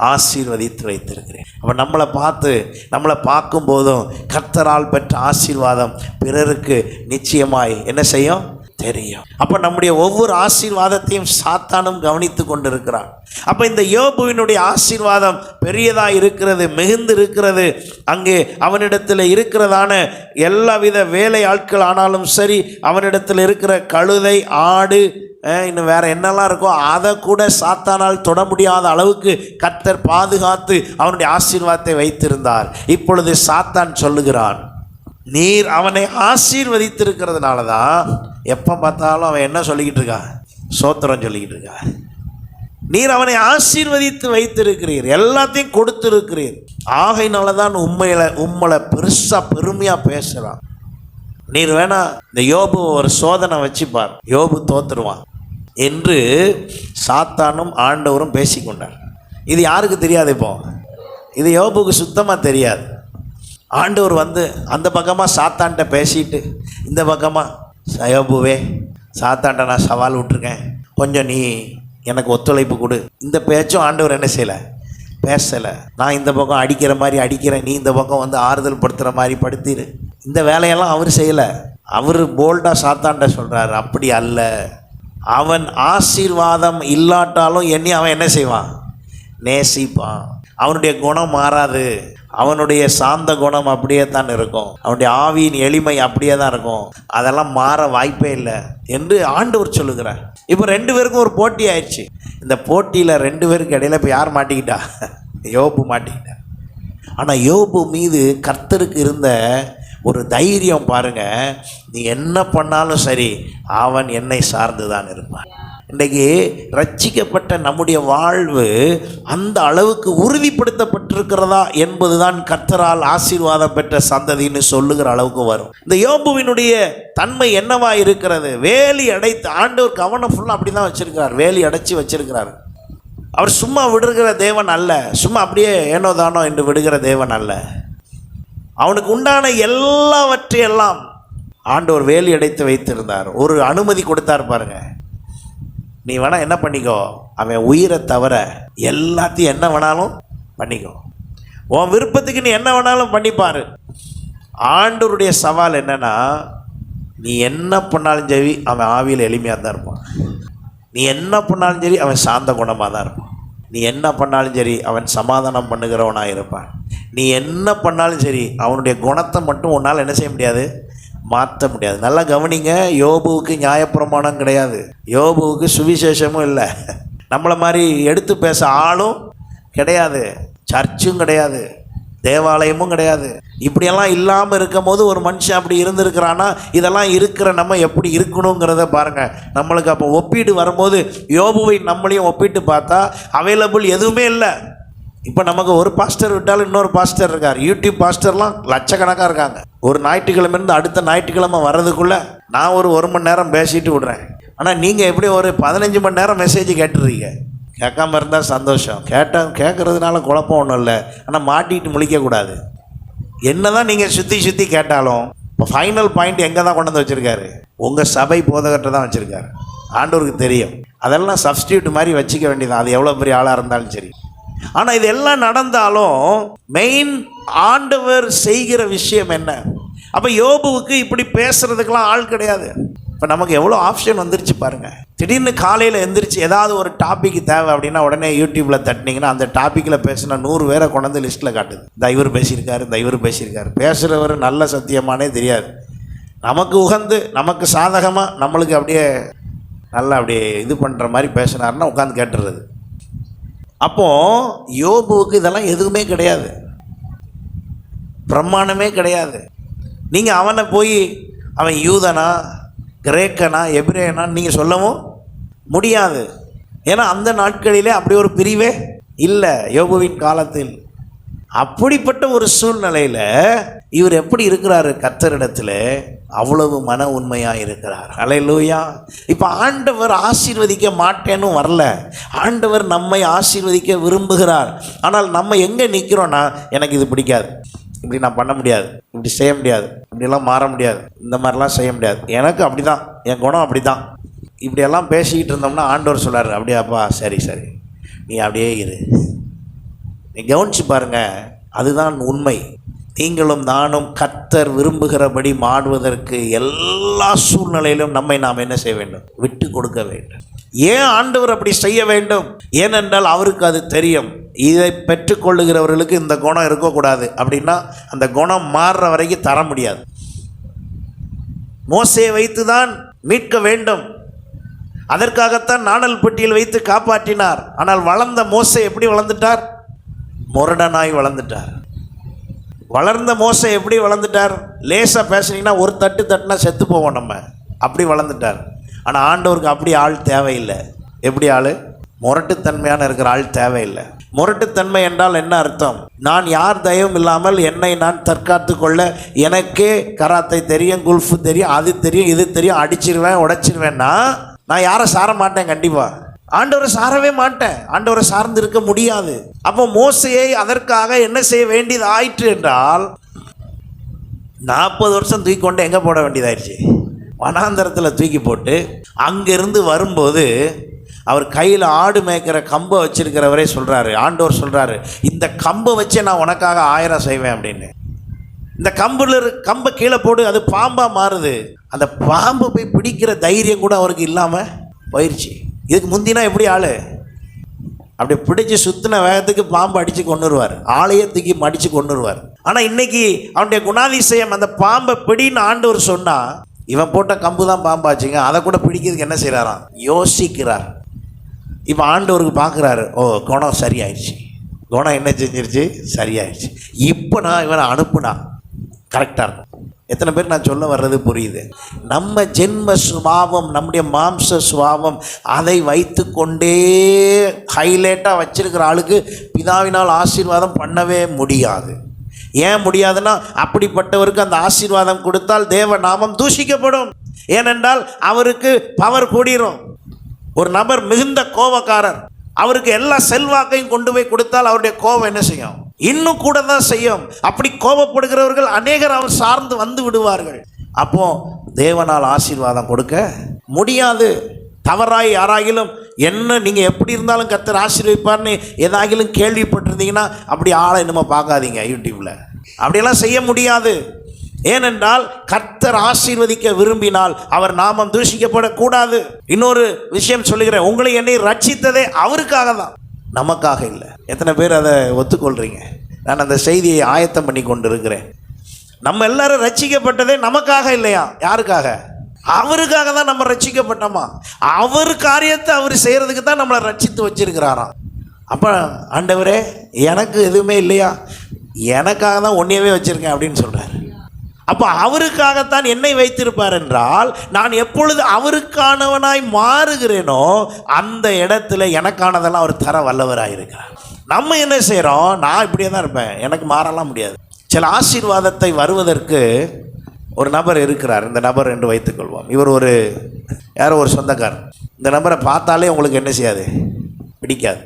Speaker 1: ஆசீர்வதித்து வைத்திருக்கிறேன். அவன் நம்மளை பார்க்கும் போதும் கர்த்தரால் பெற்ற ஆசீர்வாதம் பிறருக்கு நிச்சயமாய் என்ன செய்யும்? தெரியும். அப்போ நம்முடைய ஒவ்வொரு ஆசீர்வாதத்தையும் சாத்தானும் கவனித்து கொண்டிருக்கிறான். அப்போ இந்த யோபுவினுடைய ஆசீர்வாதம் பெரியதாக இருக்கிறது, மிகுந்து இருக்கிறது. அங்கே அவனிடத்தில் இருக்கிறதான எல்லாவித வேலை ஆட்கள் ஆனாலும் சரி, அவனிடத்தில் இருக்கிற கழுதை, ஆடு, இன்னும் வேறு என்னெல்லாம் இருக்கோ அதை கூட சாத்தானால் தொட முடியாத அளவுக்கு கர்த்தர் பாதுகாத்து அவனுடைய ஆசீர்வாதத்தை வைத்திருந்தார். இப்பொழுது சாத்தான் சொல்லுகிறான், நீர் அவனை ஆசீர்வதித்திருக்கிறதுனால தான் எப்போ பார்த்தாலும் அவன் என்ன சொல்லிக்கிட்டு இருக்கான்? சோத்திரம் சொல்லிக்கிட்டு இருக்கான். நீர் அவனை ஆசீர்வதித்து வைத்திருக்கிறீர், எல்லாத்தையும் கொடுத்திருக்கிறீர், ஆகையினால தான் உம்மளை பெருமையாக பேசுகிறான். நீர் வேணா இந்த யோபு ஒரு சோதனை வச்சுப்பார், யோபு தோத்துருவான் என்று சாத்தானும் ஆண்டவரும் பேசிக்கொண்டார். இது யாருக்கு தெரியாது? இப்போ இது யோபுக்கு சுத்தமாக தெரியாது. ஆண்டவர் வந்து அந்த பக்கமாக சாத்தான்கிட்ட பேசிட்டு இந்த பக்கமாக, யோபுவே சாத்தான்ட்ட நான் சவால் விட்டுருக்கேன், கொஞ்சம் நீ எனக்கு ஒத்துழைப்பு கொடு. இந்த பேச்சும் ஆண்டவர் என்ன செய்யலை, பேசலை. நான் இந்த பக்கம் அடிக்கிற மாதிரி அடிக்கிறேன், நீ இந்த பக்கம் வந்து ஆறுதல் படுத்துகிற மாதிரி படுத்திடு. இந்த வேலையெல்லாம் அவர் செய்யலை. அவர் போல்டாக சாத்தான்ட்ட சொல்கிறார், அப்படி அல்ல, அவன் ஆசீர்வாதம் இல்லாட்டாலும் என்னை அவன் என்ன செய்வான்? நேசிப்பான். அவனுடைய குணம் மாறாது. அவனுடைய சாந்த குணம் அப்படியே தான் இருக்கும். அவனுடைய ஆவியின் எளிமை அப்படியே தான் இருக்கும். அதெல்லாம் மாற வாய்ப்பே இல்லை என்று ஆண்டவர் சொல்லுகிறார். இப்போ 2 பேருக்கும் ஒரு போட்டி ஆயிடுச்சு. இந்த போட்டியில் 2 பேருக்கு இடையில இப்போ யார் மாட்டிக்கிட்டா? யோபு மாட்டிக்கிட்டா. ஆனால் யோபு மீது கர்த்தருக்கு இருந்த ஒரு தைரியம் பாருங்க. நீ என்ன பண்ணாலும் சரி, அவன் என்னை சார்ந்து தான் இருப்பான். இன்றைக்கு ரட்சிக்கப்பட்ட நம்முடைய வாழ்வு அந்த அளவுக்கு உறுதிப்படுத்தப்பட்டிருக்கிறதா என்பதுதான் கர்த்தரால் ஆசீர்வாதம் பெற்ற சந்ததின்னு சொல்லுகிற அளவுக்கு வரும். இந்த யோபுவினுடைய தன்மை என்னவா இருக்கிறது? வேலி அடைத்து, ஆண்டவர் கவனம் ஃபுல்லாக அப்படி தான் வச்சிருக்கிறார். வேலி அடைச்சி வச்சிருக்கிறார். அவர் சும்மா விடுகிற தேவன் அல்ல. சும்மா அப்படியே ஏனோ தானோ என்று விடுகிற தேவன் அல்ல. அவனுக்கு உண்டான எல்லாவற்றையெல்லாம் ஆண்டவர் வேலி அடைத்து வைத்திருந்தார். ஒரு அனுமதி கொடுத்தார் பாருங்க. நீ வேணா என்ன பண்ணிக்கோ, அவன் உயிரை தவிர எல்லாத்தையும் என்ன வேணாலும் பண்ணிக்கோ, உன் விருப்பத்துக்கு நீ என்ன வேணாலும் பண்ணிப்பாரு. ஆண்டவருடைய சவால் என்னன்னா, நீ என்ன பண்ணாலும் சரி அவன் ஆவியில் எளிமையாக தான் இருப்பான். நீ என்ன பண்ணாலும் சரி அவன் சாந்த குணமாக தான் இருப்பான். நீ என்ன பண்ணாலும் சரி அவன் சமாதானம் பண்ணுகிறவனாக இருப்பான். நீ என்ன பண்ணாலும் சரி அவனுடைய குணத்தை மட்டும் உன்னால் என்ன செய்ய முடியாது, மாற்ற முடியாது. நல்லா கவனிங்க. யோபுவுக்கு நியாயப்பிரமாணம் கிடையாது. யோபுவுக்கு சுவிசேஷமும் இல்லை. நம்மளை மாதிரி எடுத்து பேச ஆளும் கிடையாது. சர்ச்சும் கிடையாது. தேவாலயமும் கிடையாது. இப்படியெல்லாம் இல்லாமல் இருக்கும் போது ஒரு மனுஷன் அப்படி இருந்திருக்கிறான்னா, இதெல்லாம் இருக்கிற நம்ம எப்படி இருக்கணுங்கிறத பாருங்கள். நம்மளுக்கு அப்போ ஒப்பீடு வரும்போது யோபுவை நம்மளையும் ஒப்பிட்டு பார்த்தா அவைலபிள் எதுவுமே இல்லை. இப்போ நமக்கு ஒரு பாஸ்டர் விட்டாலும் இன்னொரு பாஸ்டர் இருக்கார். யூடியூப் பாஸ்டர்லாம் லட்சக்கணக்காக இருக்காங்க. ஒரு ஞாயிற்றுக்கிழமைருந்து அடுத்த ஞாயிற்றுக்கிழமை வர்றதுக்குள்ளே நான் ஒரு மணி நேரம் பேசிட்டு விடுறேன். ஆனால் நீங்கள் எப்படி ஒரு 15 மணி நேரம் மெசேஜ் கேட்டுடுறீங்க. கேட்காம இருந்தால் சந்தோஷம். கேட்கறதுனால குழப்பம் ஒன்றும் இல்லை. ஆனால் மாட்டிட்டு முழிக்கக்கூடாது. என்ன தான் நீங்கள் சுற்றி கேட்டாலும் இப்போ ஃபைனல் பாயிண்ட் எங்கே தான் கொண்டு வந்து வச்சுருக்காரு? உங்கள் சபை போதகத்தை தான் வச்சுருக்காரு. ஆண்டவருக்கு தெரியும். அதெல்லாம் சப்ஸ்டியூட் மாதிரி வச்சுக்க வேண்டியதான், அது எவ்வளோ பெரிய ஆளாக இருந்தாலும் சரி. ஆனால் இது எல்லாம் நடந்தாலும் மெயின் ஆண்டவர் செய்கிற விஷயம் என்ன? அப்போ யோபுவுக்கு இப்படி பேசுகிறதுக்கெல்லாம் ஆள் கிடையாது. இப்போ நமக்கு எவ்வளோ ஆப்ஷன் வந்துருச்சு பாருங்கள். திடீர்னு காலையில் எந்திரிச்சு ஏதாவது ஒரு டாபிக் தேவை அப்படின்னா உடனே யூடியூப்பில் தட்டினீங்கன்னா அந்த டாப்பிக்கில் பேசினா 100 பேரை கொண்டாந்து லிஸ்ட்டில் காட்டுது. இவர் பேசியிருக்காரு. பேசுகிறவர் நல்ல சத்தியமானே தெரியாது. நமக்கு உகந்து நமக்கு சாதகமாக நம்மளுக்கு அப்படியே நல்லா அப்படியே இது பண்ணுற மாதிரி பேசினாருன்னா உட்காந்து கேட்டுறது. அப்போது யோபுவுக்கு இதெல்லாம் எதுவுமே கிடையாது, பிரமாணமே கிடையாது. நீங்கள் அவனை போய் அவன் யூதனா கிரேக்கனா எபிரேயனான்னு நீங்கள் சொல்லவும் முடியாது. ஏன்னா அந்த நாட்களிலே அப்படி ஒரு பிரிவே இல்லை யோபுவின் காலத்தில். அப்படிப்பட்ட ஒரு சூழ்நிலையில் இவர் எப்படி இருக்கிறாரு? கர்த்தரிடத்தில் அவ்வளவு மன உண்மையாக இருக்கிறார். அல்லேலூயா. இப்போ ஆண்டவர் ஆசீர்வதிக்க மாட்டேன்னு வரல. ஆண்டவர் நம்மை ஆசீர்வதிக்க விரும்புகிறார். ஆனால் நம்ம எங்கே நிற்கிறோன்னா, எனக்கு இது பிடிக்காது, இப்படி நான் பண்ண முடியாது, இப்படி செய்ய முடியாது, இப்படியெல்லாம் மாற முடியாது, இந்த மாதிரிலாம் செய்ய முடியாது, எனக்கு அப்படி தான், என் குணம் அப்படி தான், இப்படியெல்லாம் பேசிக்கிட்டு இருந்தோம்னா ஆண்டவர் சொல்கிறார், அப்படியாப்பா சரி நீ அப்படியே இரு. நீ கவனிச்சு பாருங்க, அதுதான் உண்மை. நீங்களும் நானும் கர்த்தர் விரும்புகிறபடி மாடுவதற்கு எல்லா சூழ்நிலையிலும் நாம் என்ன செய்ய வேண்டும்? விட்டு கொடுக்க வேண்டும். ஏன் ஆண்டவர் அப்படி செய்ய வேண்டும்? ஏனென்றால் அவருக்கு அது தெரியும். இதை பெற்றுக்கொள்ளுகிறவர்களுக்கு இந்த குணம் இருக்கக்கூடாது அப்படின்னா அந்த குணம் மாறுற வரைக்கும் தர முடியாது. மோசேயை வைத்து தான் மீட்க வேண்டும். அதற்காகத்தான் நாணல் பெட்டியில் வைத்து காப்பாற்றினார். ஆனால் வளர்ந்த மோசே எப்படி வளர்ந்துட்டார்? முரடனாய் வளர்ந்துட்டார். வளர்ந்த மோசே எப்படி வளர்ந்துட்டார்? லேசாக பேசுனீங்கன்னா ஒரு தட்டுனா செத்து போவோம் நம்ம, அப்படி வளர்ந்துட்டார். ஆனால் ஆண்டவருக்கு அப்படி ஆள் தேவையில்லை. எப்படி ஆள்? முரட்டுத்தன்மையான இருக்கிற ஆள் தேவையில்லை. முரட்டுத்தன்மை என்றால் என்ன அர்த்தம்? நான் யார் தயவும் இல்லாமல் என்னை நான் தற்காத்து கொள்ள, எனக்கே கராத்தை தெரியும், குல்ஃபு தெரியும், அது தெரியும், இது தெரியும், அடிச்சிருவேன் உடைச்சிருவேன்னா நான் யாரை சார மாட்டேன். கண்டிப்பாக ஆண்டவரை சாரவே மாட்டேன். ஆண்டவரை சார்ந்து இருக்க முடியாது. அப்போ மோசையை அதற்காக என்ன செய்ய வேண்டியது ஆயிற்று என்றால் 40 வருஷம் தூக்கி கொண்டு எங்கே போட வேண்டியதாயிடுச்சு? வனாந்தரத்தில் தூக்கி போட்டு அங்கிருந்து வரும்போது அவர் கையில் ஆடு மேய்க்கிற கம்பை வச்சிருக்கிறவரே சொல்கிறாரு, ஆண்டவர் சொல்கிறாரு, இந்த கம்பை வச்சே நான் உனக்காக 1000 செய்வேன் அப்படின்னு. இந்த கம்பை கீழே போடு, அது பாம்பாக மாறுது. அந்த பாம்பை போய் பிடிக்கிற தைரியம் கூட அவருக்கு இல்லாமல் போயிடுச்சு. இதுக்கு முந்தினா எப்படி ஆள்? அப்படி பிடிச்சி சுத்தின வேகத்துக்கு பாம்பு அடித்து கொண்டுருவார், ஆலயத்துக்கு மடித்து கொண்டுருவார். ஆனால் இன்னைக்கு அவனுடைய குணாதிசயம், அந்த பாம்பை பிடின்னு ஆண்டவர் சொன்னால் இவன் போட்ட கம்பு தான் பாம்பாச்சுங்க, அதை கூட பிடிக்கிறதுக்கு என்ன செய்கிறாராம், யோசிக்கிறார். இப்போ ஆண்டவருக்கு பார்க்குறாரு, ஓ குணம் சரியாயிடுச்சு, குணம் என்ன செஞ்சிருச்சு, சரியாயிடுச்சு, இப்போ நான் இவனை அனுப்புனா கரெக்டாக இருக்கும். எத்தனை பேர் நான் சொல்ல வர்றது புரியுது? நம்ம ஜென்ம சுபாவம், நம்முடைய மாம்ச சுபாவம், அதை வைத்து கொண்டே ஹைலைட்டாக வச்சிருக்கிற ஆளுக்கு பிதாவினால் ஆசீர்வாதம் பண்ணவே முடியாது. ஏன் முடியாதுன்னா, அப்படிப்பட்டவருக்கு அந்த ஆசீர்வாதம் கொடுத்தால் தேவ நாமம் தூஷிக்கப்படும். ஏனென்றால் அவருக்கு பவர் கூடிரும். ஒரு நபர் மிகுந்த கோபக்காரர், அவருக்கு எல்லா செல்வாக்கையும் கொண்டு போய் கொடுத்தால் அவருடைய கோபம் என்ன செய்யும், இன்னும் கூட தான் செய்யும். அப்படி கோபப்படுகிறவர்கள் அநேகர் அவர் சார்ந்து வந்து விடுவார்கள். அப்போ தேவனால் ஆசீர்வாதம் கொடுக்க முடியாது. தவறாய் யாராகிலும் என்ன நீங்கள் எப்படி இருந்தாலும் கர்த்தர் ஆசீர்வதிப்பார்னு ஏதாகிலும் கேள்விப்பட்டிருந்தீங்கன்னா அப்படி ஆளை நம்ம பார்க்காதீங்க யூடியூப்பில். அப்படியெல்லாம் செய்ய முடியாது. ஏனென்றால் கர்த்தர் ஆசீர்வதிக்க விரும்பினால் அவர் நாமம் தூஷிக்கப்படக்கூடாது. இன்னொரு விஷயம் சொல்லுகிறேன், உங்களை என்னை ரட்சித்ததே அவருக்காக தான், நமக்காக இல்லை. எத்தனை பேர் அதை ஒத்துக்கொள்கிறீங்க? நான் அந்த செய்தியை ஆயத்தம் பண்ணி கொண்டு இருக்கிறேன். நம்ம எல்லாரும் ரட்சிக்கப்பட்டதே நமக்காக இல்லையா? யாருக்காக? அவருக்காக தான் நம்ம ரட்சிக்கப்பட்டோமா. அவர் காரியத்தை அவர் செய்கிறதுக்கு தான் நம்மளை ரட்சித்து வச்சிருக்கிறாராம். அப்போ ஆண்டவரே எனக்கு எதுவுமே இல்லையா, எனக்காக தான் ஒன்றையவே வச்சுருக்கேன் அப்படின்னு சொல்கிறார். அப்போ அவருக்காகத்தான் என்னை வைத்திருப்பார் என்றால், நான் எப்பொழுது அவருக்கானவனாய் மாறுகிறேனோ அந்த இடத்துல எனக்கானதெல்லாம் அவர் தர வல்லவராக இருக்கிறார். நம்ம என்ன செய்கிறோம், நான் இப்படியே தான் இருப்பேன், எனக்கு மாறலாம் முடியாது. சில ஆசீர்வாதத்தை வருவதற்கு ஒரு நபர் இருக்கிறார். இந்த நபர் என்று வைத்துக்கொள்வோம். இவர் யாரோ ஒரு சொந்தக்காரர். இந்த நபரை பார்த்தாலே உங்களுக்கு என்ன செய்யாது, பிடிக்காது.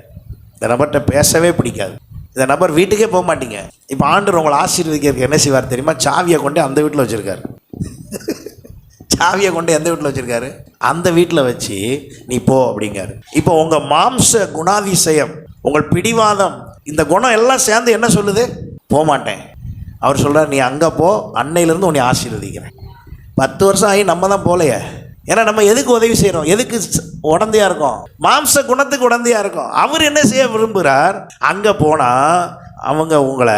Speaker 1: இந்த நபர்கிட்ட பேசவே பிடிக்காது. இந்த நபர் வீட்டுக்கே போக மாட்டீங்க. இப்போ ஆண்டவர் உங்களை ஆசீர்வதிக்கிறதுக்கு என்ன செய்வார் தெரியுமா? சாவியை கொண்டு அந்த வீட்டில் வச்சுருக்காரு. சாவியை கொண்டு எந்த வீட்டில் வச்சுருக்காரு? அந்த வீட்டில் வச்சு நீ போ அப்படிங்காரு. இப்போ உங்கள் மாம்ச குணாதிசயம், உங்கள் பிடிவாதம், இந்த குணம் எல்லாம் சேர்ந்து என்ன சொல்லுது? போக மாட்டேன். அவர் சொல்கிறார், நீ அங்கே போ, அன்னையிலேருந்து உன்னை ஆசீர்வதிக்கிறேன். 10 வருஷம் ஆகி நம்ம தான் போலையே. ஏன்னா நம்ம எதுக்கு உதவி செய்கிறோம், எதுக்கு உடந்தையாக இருக்கோம்? மாம்ச குணத்துக்கு உடந்தையாக இருக்கோம். அவர் என்ன செய்ய விரும்புகிறார், அங்கே போனால் அவங்க உங்களை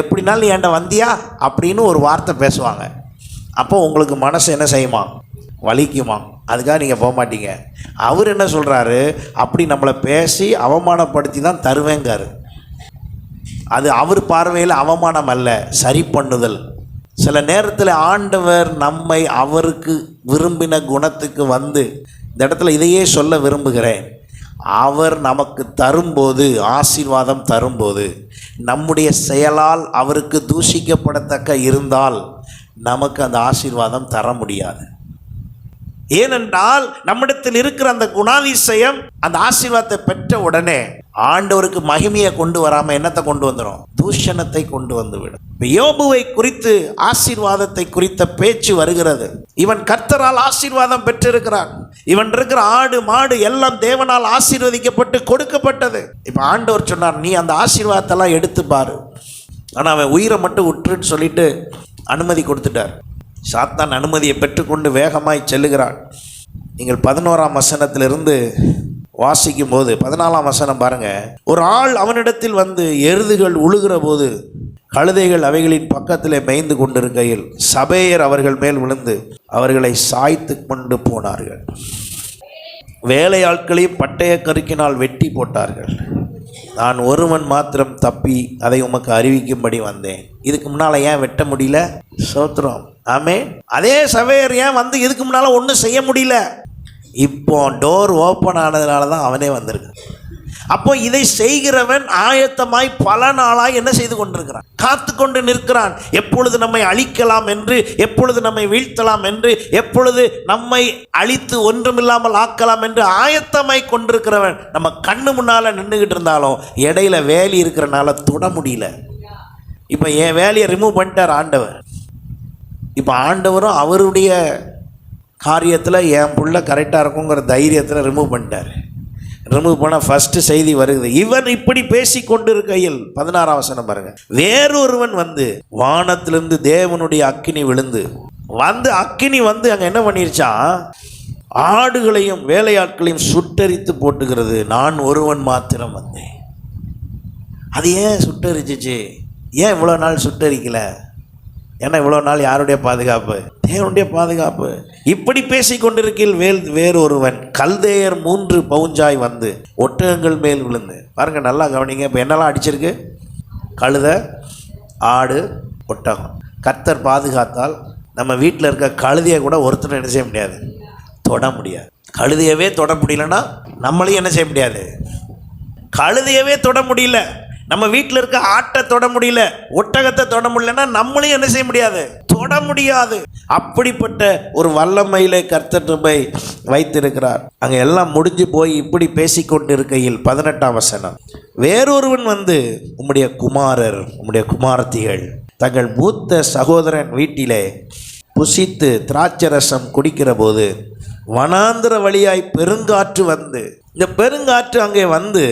Speaker 1: எப்படினாலும் நீ என்கிட்ட வந்தியா அப்படின்னு ஒரு வார்த்தை பேசுவாங்க. அப்போ உங்களுக்கு மனசு என்ன செய்யுமா, வலிக்குமா. அதுக்காக நீங்கள் போக மாட்டீங்க. அவர் என்ன சொல்கிறாரு, அப்படி நம்மளை பேசி அவமானப்படுத்தி தான் தருவேங்காரு. அது அவர் பார்வையில் அவமானம் அல்ல, சரி பண்ணுதல். சில நேரத்தில் ஆண்டவர் நம்மை அவருக்கு விரும்பின குணத்துக்கு வந்து, இந்த இடத்துல இதையே சொல்ல விரும்புகிறேன், அவர் நமக்கு தரும்போது, ஆசீர்வாதம் தரும்போது, நம்முடைய செயலால் அவருக்கு தூஷிக்கப்படத்தக்க இருந்தால் நமக்கு அந்த ஆசீர்வாதம் தர முடியாது. ஏனென்றால் நம்மிடத்தில் இருக்கிற அந்த குணாதிசயம் அந்த ஆசீர்வாதத்தை பெற்ற உடனே ஆண்டவருக்கு மகிமையை கொண்டு வராமல் என்னத்தை கொண்டு வந்துடும், தூஷணத்தை கொண்டு வந்துவிடும். யோபுவை குறித்து ஆசீர்வாதத்தை குறித்த பேச்சு வருகிறது. இவன் கர்த்தரால் ஆசீர்வாதம் பெற்றிருக்கிறான். இவன் இருக்கிற ஆடு மாடு எல்லாம் தேவனால் ஆசீர்வதிக்கப்பட்டு கொடுக்கப்பட்டது. இப்போ ஆண்டவர் சொன்னார், நீ அந்த ஆசீர்வாதத்தெல்லாம் எடுத்து பாரு. ஆனால் அவன் உயிரை மட்டும் விட்டுருன்னு சொல்லிட்டு அனுமதி கொடுத்துட்டார். சாத்தான் அனுமதியை பெற்றுக்கொண்டு வேகமாய் செல்லுகிறான். நீங்கள் 11ஆம் வசனத்திலிருந்து வாசிக்கும் போது 14ஆம் வசனம் பாருங்கள். ஒரு ஆள் அவனிடத்தில் வந்து எருதுகள் உழுகிற போது கழுதைகள் அவைகளின் பக்கத்தில் மேய்ந்து கொண்டிருக்கையில் சபேயர் அவர்கள் மேல் விழுந்து அவர்களை சாய்த்து கொண்டு போனார்கள். வேலையாட்களையும் பட்டய கருக்கினால் வெட்டி போட்டார்கள். நான் ஒருவன் மாத்திரம் தப்பி அதை உமக்கு அறிவிக்கும்படி வந்தேன். இதுக்கு முன்னால் ஏன் வெட்ட முடியல? சோத்திரம், ஆமே. அதே சபையர் ஏன் வந்து இதுக்கு முன்னால் ஒன்றும் செய்ய முடியல? இப்போ டோர் ஓப்பன் ஆனதுனால தான் அவனே வந்திருக்கு. அப்போ இதை செய்கிறவன் ஆயத்தமாய் பல நாளாய் என்ன செய்து கொண்டிருக்கிறான், காத்து கொண்டு நிற்கிறான். எப்பொழுது நம்மை அழிக்கலாம் என்று, எப்பொழுது நம்மை வீழ்த்தலாம் என்று, எப்பொழுது நம்மை அழித்து ஒன்றுமில்லாமல் ஆக்கலாம் என்று ஆயத்தமாய் கொண்டிருக்கிறவன் நம்ம கண்ணு முன்னால் நின்றுக்கிட்டு இருந்தாலும் இடையில வேலி இருக்கிறனால தொட முடியல. இப்போ என் வேலையை ரிமூவ் பண்ணிட்டார் ஆண்டவர். இப்போ ஆண்டவரும் அவருடைய காரியத்தில் என் புள்ள கரெக்டாக இருக்குங்கிற தைரியத்தில் ரிமூவ் பண்ணிட்டார். ரிமூவ் பண்ண ஃபஸ்ட்டு செய்தி வருது, இவன் இப்படி பேசி கொண்டிருக்கையில் 16ஆம் வசனம் பாருங்க. வேறொருவன் வந்து வானத்திலிருந்து தேவனுடைய அக்கினி விழுந்து வந்து அக்கினி வந்து அங்கே என்ன பண்ணிருச்சான், ஆடுகளையும் வேலையாட்களையும் சுட்டரித்து போட்டுகிறது. நான் ஒருவன் மாத்திரம் வந்தேன். அது ஏன் சுட்டரிச்சிச்சு? ஏன் இவ்வளோ நாள் சுட்டரிக்கலை? ஏன்னா இவ்வளோ நாள் யாருடைய பாதுகாப்பு? தேவனுடைய பாதுகாப்பு. இப்படி பேசி கொண்டிருக்கையில் வேறொருவன் கல்தேயர் 3 பவுஞ்சாய் வந்து ஒட்டகங்கள் மேல் விழுந்து. பாருங்கள், நல்லா கவனிங்க. இப்போ என்னெல்லாம் அடிச்சிருக்கு? கழுதை, ஆடு, ஒட்டகம். கர்த்தர் பாதுகாத்தால் நம்ம வீட்டில் இருக்க கழுதையை கூட ஒருத்தர் என்ன செய்ய முடியாது, தொட முடியாது. கழுதையவே தொட முடியலன்னா நம்மளையும் என்ன செய்ய முடியாது? கழுதையவே தொட முடியல, நம்ம வீட்டில் இருக்க ஆட்டை தொட முடியல, ஒட்டகத்தை தொட முடியலன்னா நம்மளையும் என்ன செய்ய முடியாது, தொட முடியாது. அப்படிப்பட்ட ஒரு வல்லமையிலே கர்த்தர் நம்மை வைத்திருக்கிறார். அங்கே எல்லாம் முடிஞ்சு போய் இப்படி பேசிக்கொண்டு இருக்கையில் 18ஆம் வசனம், வேறொருவன் வந்து உம்முடைய குமாரர் உம்முடைய குமாரத்திகள் தங்கள் மூத்த சகோதரன் வீட்டிலே புசித்து திராட்சரசம் குடிக்கிற போது வனாந்திர வழியாய் பெருங்காற்று வந்து, இந்த பெருங்காற்று அங்கே வந்து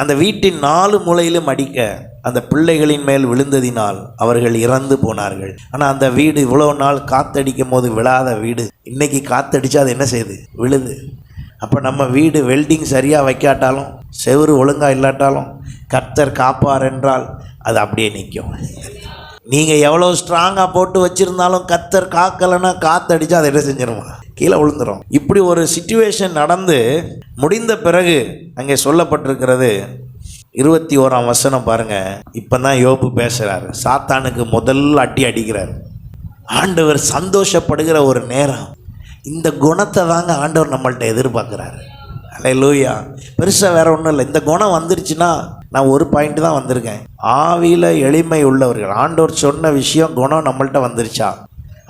Speaker 1: அந்த வீட்டின் 4 மூலையிலும் அடிக்க அந்த பிள்ளைகளின் மேல் விழுந்ததினால் அவர்கள் இறந்து போனார்கள். ஆனால் அந்த வீடு இவ்வளோ நாள் காற்றடிக்கும் போது விழாத வீடு இன்னைக்கு காற்றடிச்சா அது என்ன செய்யுது, விழுது. அப்போ நம்ம வீடு வெல்டிங் சரியாக வைக்காட்டாலும், செவுறு ஒழுங்காக இல்லாட்டாலும் கர்த்தர் காப்பார் என்றால் அது அப்படியே நிற்கும். நீங்கள் எவ்வளோ ஸ்ட்ராங்காக போட்டு வச்சுருந்தாலும் கர்த்தர் காக்கலைன்னா காற்றடிச்சா அதை என்ன செஞ்சிருமா, கீழே விழுந்துடும். இப்படி ஒரு சிச்சுவேஷன் நடந்து முடிந்த பிறகு அங்கே சொல்லப்பட்டிருக்கிறது 21ஆம் வசனம் பாருங்கள். இப்போ தான் யோபு பேசுகிறார். சாத்தானுக்கு முதல் அடி அடிக்கிறார். ஆண்டவர் சந்தோஷப்படுகிற ஒரு நேரம். இந்த குணத்தை தாங்க ஆண்டவர் நம்மள்ட்ட எதிர்பார்க்குறாரு. அல்லேலூயா. பெருசாக வேறு ஒன்றும் இல்லை. இந்த குணம் வந்துருச்சுன்னா நான் ஒரு பாயிண்ட் தான் வந்திருக்கேன். ஆவியில் எளிமை உள்ளவர்கள். ஆண்டவர் சொன்ன விஷயம் குணம் நம்மள்ட்ட வந்துருச்சா,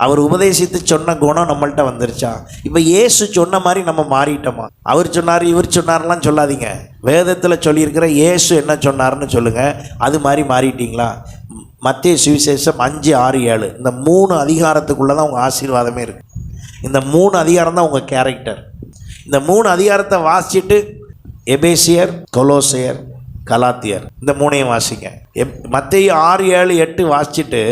Speaker 1: அவர் உபதேசித்து சொன்ன குணம் நம்மள்ட்ட வந்துருச்சா? இப்போ இயேசு சொன்ன மாதிரி நம்ம மாறிட்டோமா? அவர் சொன்னார் இவர் சொன்னார்லாம் சொல்லாதீங்க. வேதத்தில் சொல்லியிருக்கிற இயேசு என்ன சொன்னார்னு சொல்லுங்கள். அது மாதிரி மாறிட்டீங்களா? மத்தேயு சுவிசேஷம் 5, 6, 7 இந்த 3 அதிகாரத்துக்குள்ளே தான் உங்கள் ஆசீர்வாதமே இருக்குது. இந்த 3 அதிகாரம் தான் உங்கள் கேரக்டர். இந்த 3 அதிகாரத்தை வாசிச்சுட்டு எபேசியர், கொலோசையர், கலாத்தியர் இந்த 3ஐயும் வாசிங்க. மத்தேயு 6, 7, 8 வாசிச்சுட்டு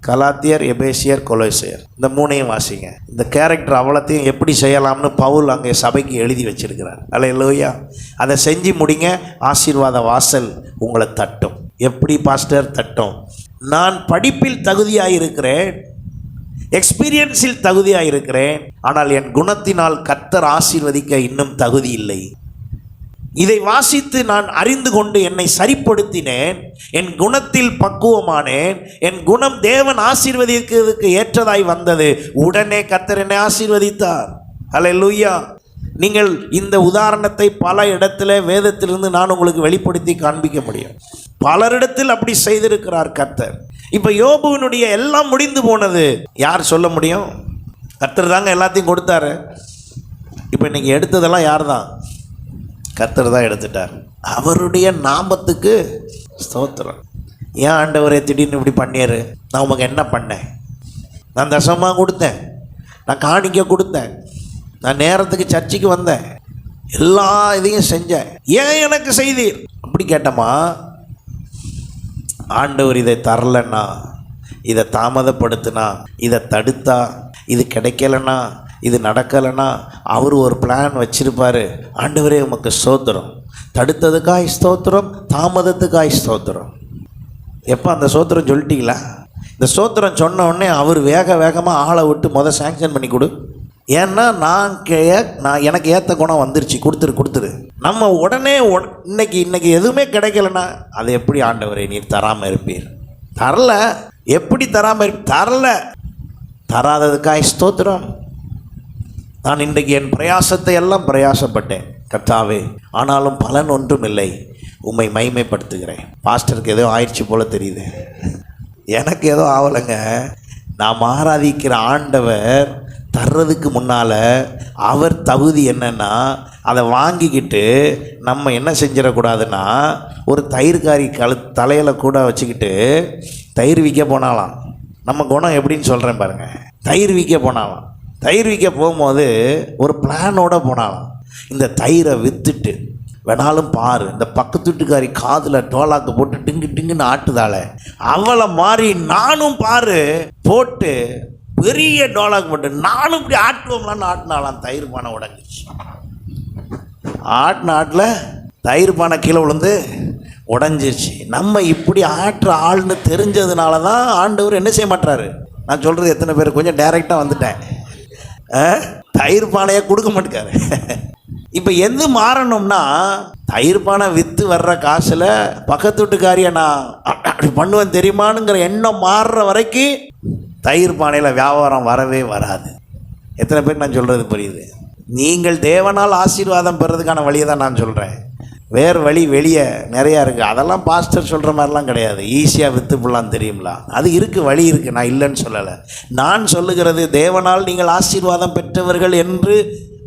Speaker 1: கலாத்தியர், எபேசியர், கொலோசையர் இந்த 3ஐயும் வாசிங்க. இந்த கேரக்டர் அவ்வளோத்தையும் எப்படி செய்யலாம்னு பவுல் அங்கே சபைக்கு எழுதி வச்சிருக்கிறார். அல்லேலூயா. அதை செஞ்சு முடிங்க. ஆசீர்வாத வாசல் உங்களை தட்டும். எப்படி பாஸ்டர் தட்டும்? நான் படிப்பில் தகுதியாக இருக்கிறேன், எக்ஸ்பீரியன்ஸில் தகுதியாக இருக்கிறேன், ஆனால் என் குணத்தினால் கர்த்தர் ஆசீர்வதிக்க இன்னும் தகுதி இல்லை. இதை வாசித்து நான் அறிந்து கொண்டு என்னை சரிப்படுத்தினேன், என் குணத்தில் பக்குவமானேன், என் குணம் தேவன் ஆசீர்வதிக்கிறதுக்கு ஏற்றதாய் வந்தது. உடனே கர்த்தர் என்னை ஆசீர்வதித்தார். அல்லேலூயா. நீங்கள் இந்த உதாரணத்தை பல இடத்துல வேதத்திலிருந்து நான் உங்களுக்கு வெளிப்படுத்தி காண்பிக்க முடியும். பலரிடத்தில் அப்படி செய்திருக்கிறார் கர்த்தர். இப்போ யோபுவினுடைய எல்லாம் முடிந்து போனது. யார் சொல்ல முடியும்? கர்த்தர் தாங்க எல்லாத்தையும் கொடுத்தாரு. இப்போ இன்னைக்கு எடுத்ததெல்லாம் யார் தான்? கர்த்தர் தான் எடுத்துட்டார். அவருடைய நாமத்துக்கு ஸ்தோத்திரம். ஏன் ஆண்டவரே திடீர்னு இப்படி பண்ணியாரு? நான் உமக்கு என்ன பண்ணேன்? நான் தசமாக கொடுத்தேன், நான் காணிக்க கொடுத்தேன், நான் நேரத்துக்கு சர்ச்சுக்கு வந்தேன், எல்லா இதையும் செஞ்சேன், ஏன் எனக்கு செய்தீர் அப்படி கேட்டோமா? ஆண்டவர் இதை தரலன்னா, இதை தாமதப்படுத்தினா, இதை தடுத்தா, இது கிடைக்கலன்னா, இது நடக்கலைன்னா அவர் ஒரு பிளான் வச்சிருப்பார். ஆண்டவரே உமக்கு ஸ்தோத்திரம், தடுத்ததுக்காய் ஸ்தோத்திரம், தாமதத்துக்காய் ஸ்தோத்திரம். எப்போ அந்த ஸ்தோத்திரம் சொல்லிட்டீங்களா? இந்த ஸ்தோத்திரம் சொன்ன உடனே அவர் வேகமாக ஆளை விட்டு சேங்ஷன் பண்ணி கொடு. ஏன்னா நான் எனக்கு ஏற்ற குணம் வந்துருச்சு, கொடுத்துரு. நம்ம உடனே இன்னைக்கு எதுவுமே கிடைக்கலன்னா அது எப்படி ஆண்டவரே நீர் தராமல் இருப்பீர்? தரல. எப்படி தராமல் தரல? தராததுக்காய் ஸ்தோத்திரம். நான் இன்றைக்கு என் பிரயாசத்தை எல்லாம் பிரயாசப்பட்டேன் கர்த்தாவே, ஆனாலும் பலன் ஒன்றும் இல்லை. உம்மை மகிமைப்படுத்துகிறேன். பாஸ்டருக்கு ஏதோ ஆயிடுச்சு போல தெரியுது. எனக்கு ஏதோ ஆகலைங்க. நாம் ஆராதிக்கிற ஆண்டவர் தர்றதுக்கு முன்னால் அவர் தகுதி என்னென்னா, அதை வாங்கிக்கிட்டு நம்ம என்ன செஞ்சிடக்கூடாதுன்னா, ஒரு தயிர்காரி தலையில் கூட வச்சுக்கிட்டு தயிர் விற்க போனாலாம். நம்ம குணம் எப்படின்னு சொல்கிறேன் பாருங்கள். தயிர் விற்க போனாலாம். தயிர் விற்க போகும்போது ஒரு பிளானோட போனாலும், இந்த தயிரை விற்றுட்டு வேணாலும் பாரு, இந்த பக்கத்து வீட்டுக்காரி காதில் டோலாக்கு போட்டு டிங்குன்னு ஆட்டுதாள, அவளை மாதிரி நானும் பாரு போட்டு பெரிய டோலாக் போட்டு நானும் இப்படி ஆட்டுவோம்லான்னு ஆட்டினாலாம். தயிர் பானை உடஞ்சிச்சு. ஆட்டில் தயிர் பானை கீழே விழுந்து உடஞ்சிருச்சு. நம்ம இப்படி ஆட்டுற ஆள்னு தெரிஞ்சதுனால தான் ஆண்டவர் என்ன செய்ய மாட்டாரு. நான் சொல்கிறது எத்தனை பேர் கொஞ்சம் டைரெக்டாக வந்துட்டேன். தயிர் பானையை கொடுக்க மாட்டேக்காரு. இப்போ எது மாறணும்னா, தயிர் பானை விற்று வர்ற காசில் பக்கத்து வீட்டுக்காரியை நான் அப்படி பண்ணுவேன் தெரியுமானுங்கிற எண்ணம் மாறுற வரைக்கும் தயிர் பானையில் வியாபாரம் வரவே வராது. எத்தனை பேர் நான் சொல்கிறது புரியுது? நீங்கள் தேவனால் ஆசீர்வாதம் பெறதுக்கான வழியை தான் நான் சொல்கிறேன். வேறு வழி வெளியே நிறையா இருக்குது. அதெல்லாம் பாஸ்டர் சொல்கிற மாதிரிலாம் கிடையாது. ஈஸியாக விற்று போடலாம் தெரியுங்களா? அது இருக்குது, வழி இருக்குது, நான் இல்லைன்னு சொல்லலை. நான் சொல்லுகிறது, தேவனால் நீங்கள் ஆசீர்வாதம் பெற்றவர்கள் என்று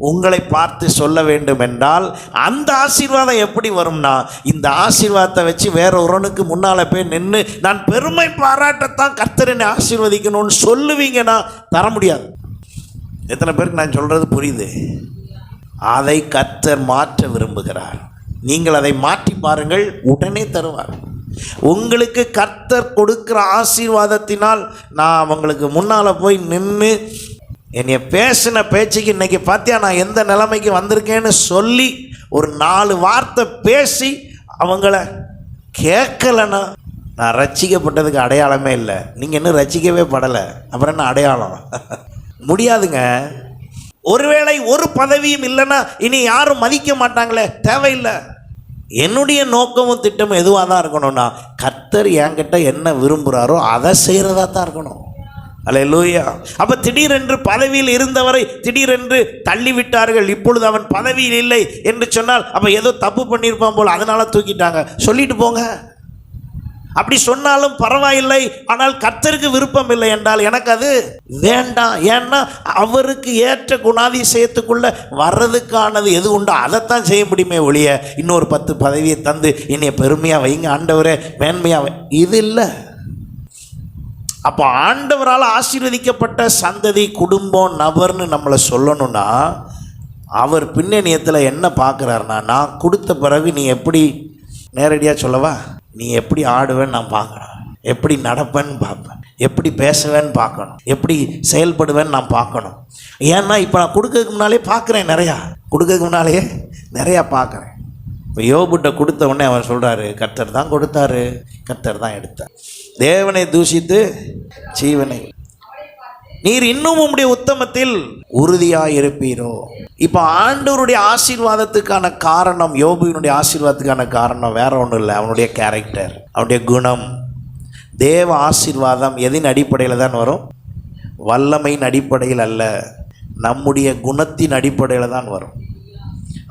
Speaker 1: உங்களை பார்த்து சொல்ல வேண்டும் என்றால் அந்த ஆசீர்வாதம் எப்படி வரும்னா, இந்த ஆசீர்வாதத்தை வச்சு வேற ஒருவனுக்கு முன்னால் போய் நின்று நான் பெருமை பாராட்டத்தான் கர்த்தர் என்னை ஆசீர்வதிக்கணும்னு சொல்லுவீங்கன்னா தர முடியாது. எத்தனை பேருக்கு நான் சொல்கிறது புரியுது? அதை கர்த்தர் மாற்ற விரும்புகிறார். நீங்கள் அதை மாற்றி பாருங்கள், உடனே தருவார். உங்களுக்கு கர்த்தர் கொடுக்குற ஆசீர்வாதத்தினால் நான் அவங்களுக்கு முன்னால் போய் நின்று என்னைய பேசின பேச்சுக்கு இன்றைக்கி பார்த்தியா நான் எந்த நிலைமைக்கு வந்திருக்கேன்னு சொல்லி ஒரு 4 வார்த்தை பேசி அவங்கள கேட்கலைன்னா நான் ரட்சிக்கப்பட்டதுக்கு அடையாளமே இல்லை. நீங்கள் இன்னும் ரட்சிக்கவே படலை, அப்புறம் என்ன அடையாளம்? முடியாதுங்க. ஒருவேளை ஒரு பதவியும் இல்லைன்னா இனி யாரும் மதிக்க மாட்டாங்களே, தேவையில்லை. என்னுடைய நோக்கமும் திட்டமும் எதுவாக தான் இருக்கணும்னா, கர்த்தர் என்கிட்ட என்ன விரும்புகிறாரோ அதை செய்கிறதா தான் இருக்கணும். அல்லேலூயா. அப்போ திடீரென்று பதவியில் இருந்தவரை திடீரென்று தள்ளிவிட்டார்கள், இப்பொழுது அவன் பதவியில் இல்லை என்று சொன்னால் அப்போ ஏதோ தப்பு பண்ணியிருப்பான் போல், அதனால் தூக்கிட்டாங்க. சொல்லிட்டு போங்க. அப்படி சொன்னாலும் பரவாயில்லை. ஆனால் கர்த்தருக்கு விருப்பம் இல்லை என்றால் எனக்கு அது வேண்டாம். ஏன்னா அவருக்கு ஏற்ற குணாதிசயத்துக்குள்ள வர்றதுக்கானது எது உண்டோ அதைத்தான் செய்ய முடியுமே ஒழிய இன்னொரு 10 பதவியை தந்து என்னைய பெருமையாக வைங்க ஆண்டவரே, மேன்மையாக இது இல்லை. அப்போ ஆண்டவரால் ஆசீர்வதிக்கப்பட்ட சந்ததி, குடும்பம், நபர்னு நம்மளை சொல்லணும்னா அவர் பின்னணியத்தில் என்ன பார்க்குறாருன்னா, நான் கொடுத்த பிறகு நீ எப்படி, நேரடியாக சொல்லவா, நீ எப்படி ஆடுவேன்னு நான் பார்க்கணும், எப்படி நடப்பேன்னு பார்ப்பேன், எப்படி பேசுவேன்னு பார்க்கணும், எப்படி செயல்படுவேன்னு நான் பார்க்கணும். ஏன்னா இப்போ நான் கொடுக்கறதுக்கு முன்னாலே பார்க்குறேன், நிறையா பார்க்குறேன். இப்போ யோபுட்ட கொடுத்த உடனே அவர் சொல்கிறாரு, கர்த்தர் தான் கொடுத்தாரு, கர்த்தர் தான் எடுத்தார். தேவனை தூஷித்து ஜீவனை நீர் இன்னும் உம்முடைய உத்தமத்தில் உறுதியாக இருப்பீரோ. இப்போ ஆண்டவருடைய ஆசீர்வாதத்துக்கான காரணம், யோபுவினுடைய ஆசீர்வாதத்துக்கான காரணம் வேற ஒன்றும் இல்லை, அவனுடைய கேரக்டர், அவனுடைய குணம். தேவ ஆசீர்வாதம் எதின் அடிப்படையில் தான் வரும்? வல்லமையின் அடிப்படையில் அல்ல, நம்முடைய குணத்தின் அடிப்படையில் தான் வரும்.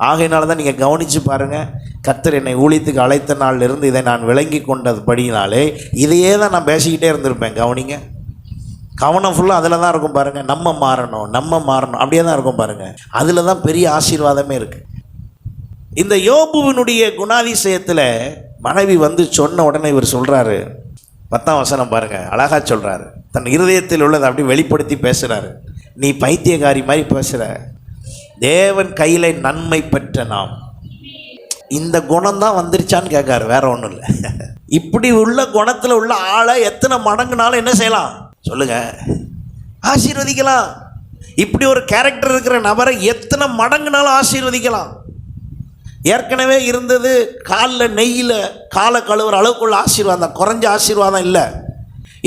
Speaker 1: ஆகையினால தான் நீங்கள் கவனித்து பாருங்கள், கர்த்தர் என்னை ஊழியத்துக்கு அழைத்த நாளிலிருந்து இதை நான் விளங்கி கொண்டதுபடினாலே இதையே தான் நான் பேசிக்கிட்டே இருந்திருப்பேன். கவனிங்க, கவனம் ஃபுல்லாக அதில் தான் இருக்கும் பாருங்கள். நம்ம மாறணும் அப்படியே தான் இருக்கும் பாருங்கள். அதில் தான் பெரிய ஆசீர்வாதமே இருக்குது. இந்த யோபுவினுடைய குணாதிசயத்தில் மனைவி வந்து சொன்ன உடனே இவர் சொல்கிறாரு, 10ஆம் வசனம் பாருங்கள், அழகாக சொல்கிறாரு. தன் இருதயத்தில் உள்ளதை அப்படி வெளிப்படுத்தி பேசுகிறாரு. நீ பைத்தியக்காரி மாதிரி பேசுகிற, தேவன் கையில் நன்மை பெற்ற நாம், இந்த குணம் தான் வந்துருச்சான்னு கேட்காரு, வேற ஒன்றும் இல்லை. இப்படி உள்ள குணத்தில் உள்ள ஆளை எத்தனை மடங்குனாலும் என்ன செய்யலாம் சொல்லுங்க, ஆசீர்வதிக்கலாம். இப்படி ஒரு கேரக்டர் இருக்கிற நபரை எத்தனை மடங்குனாலும் ஆசீர்வதிக்கலாம். ஏற்கனவே இருந்தது காலில் நெய்யில் காலை கழுவுற அளவுக்குள்ள ஆசீர்வாதம், குறைஞ்ச ஆசீர்வாதம் இல்லை.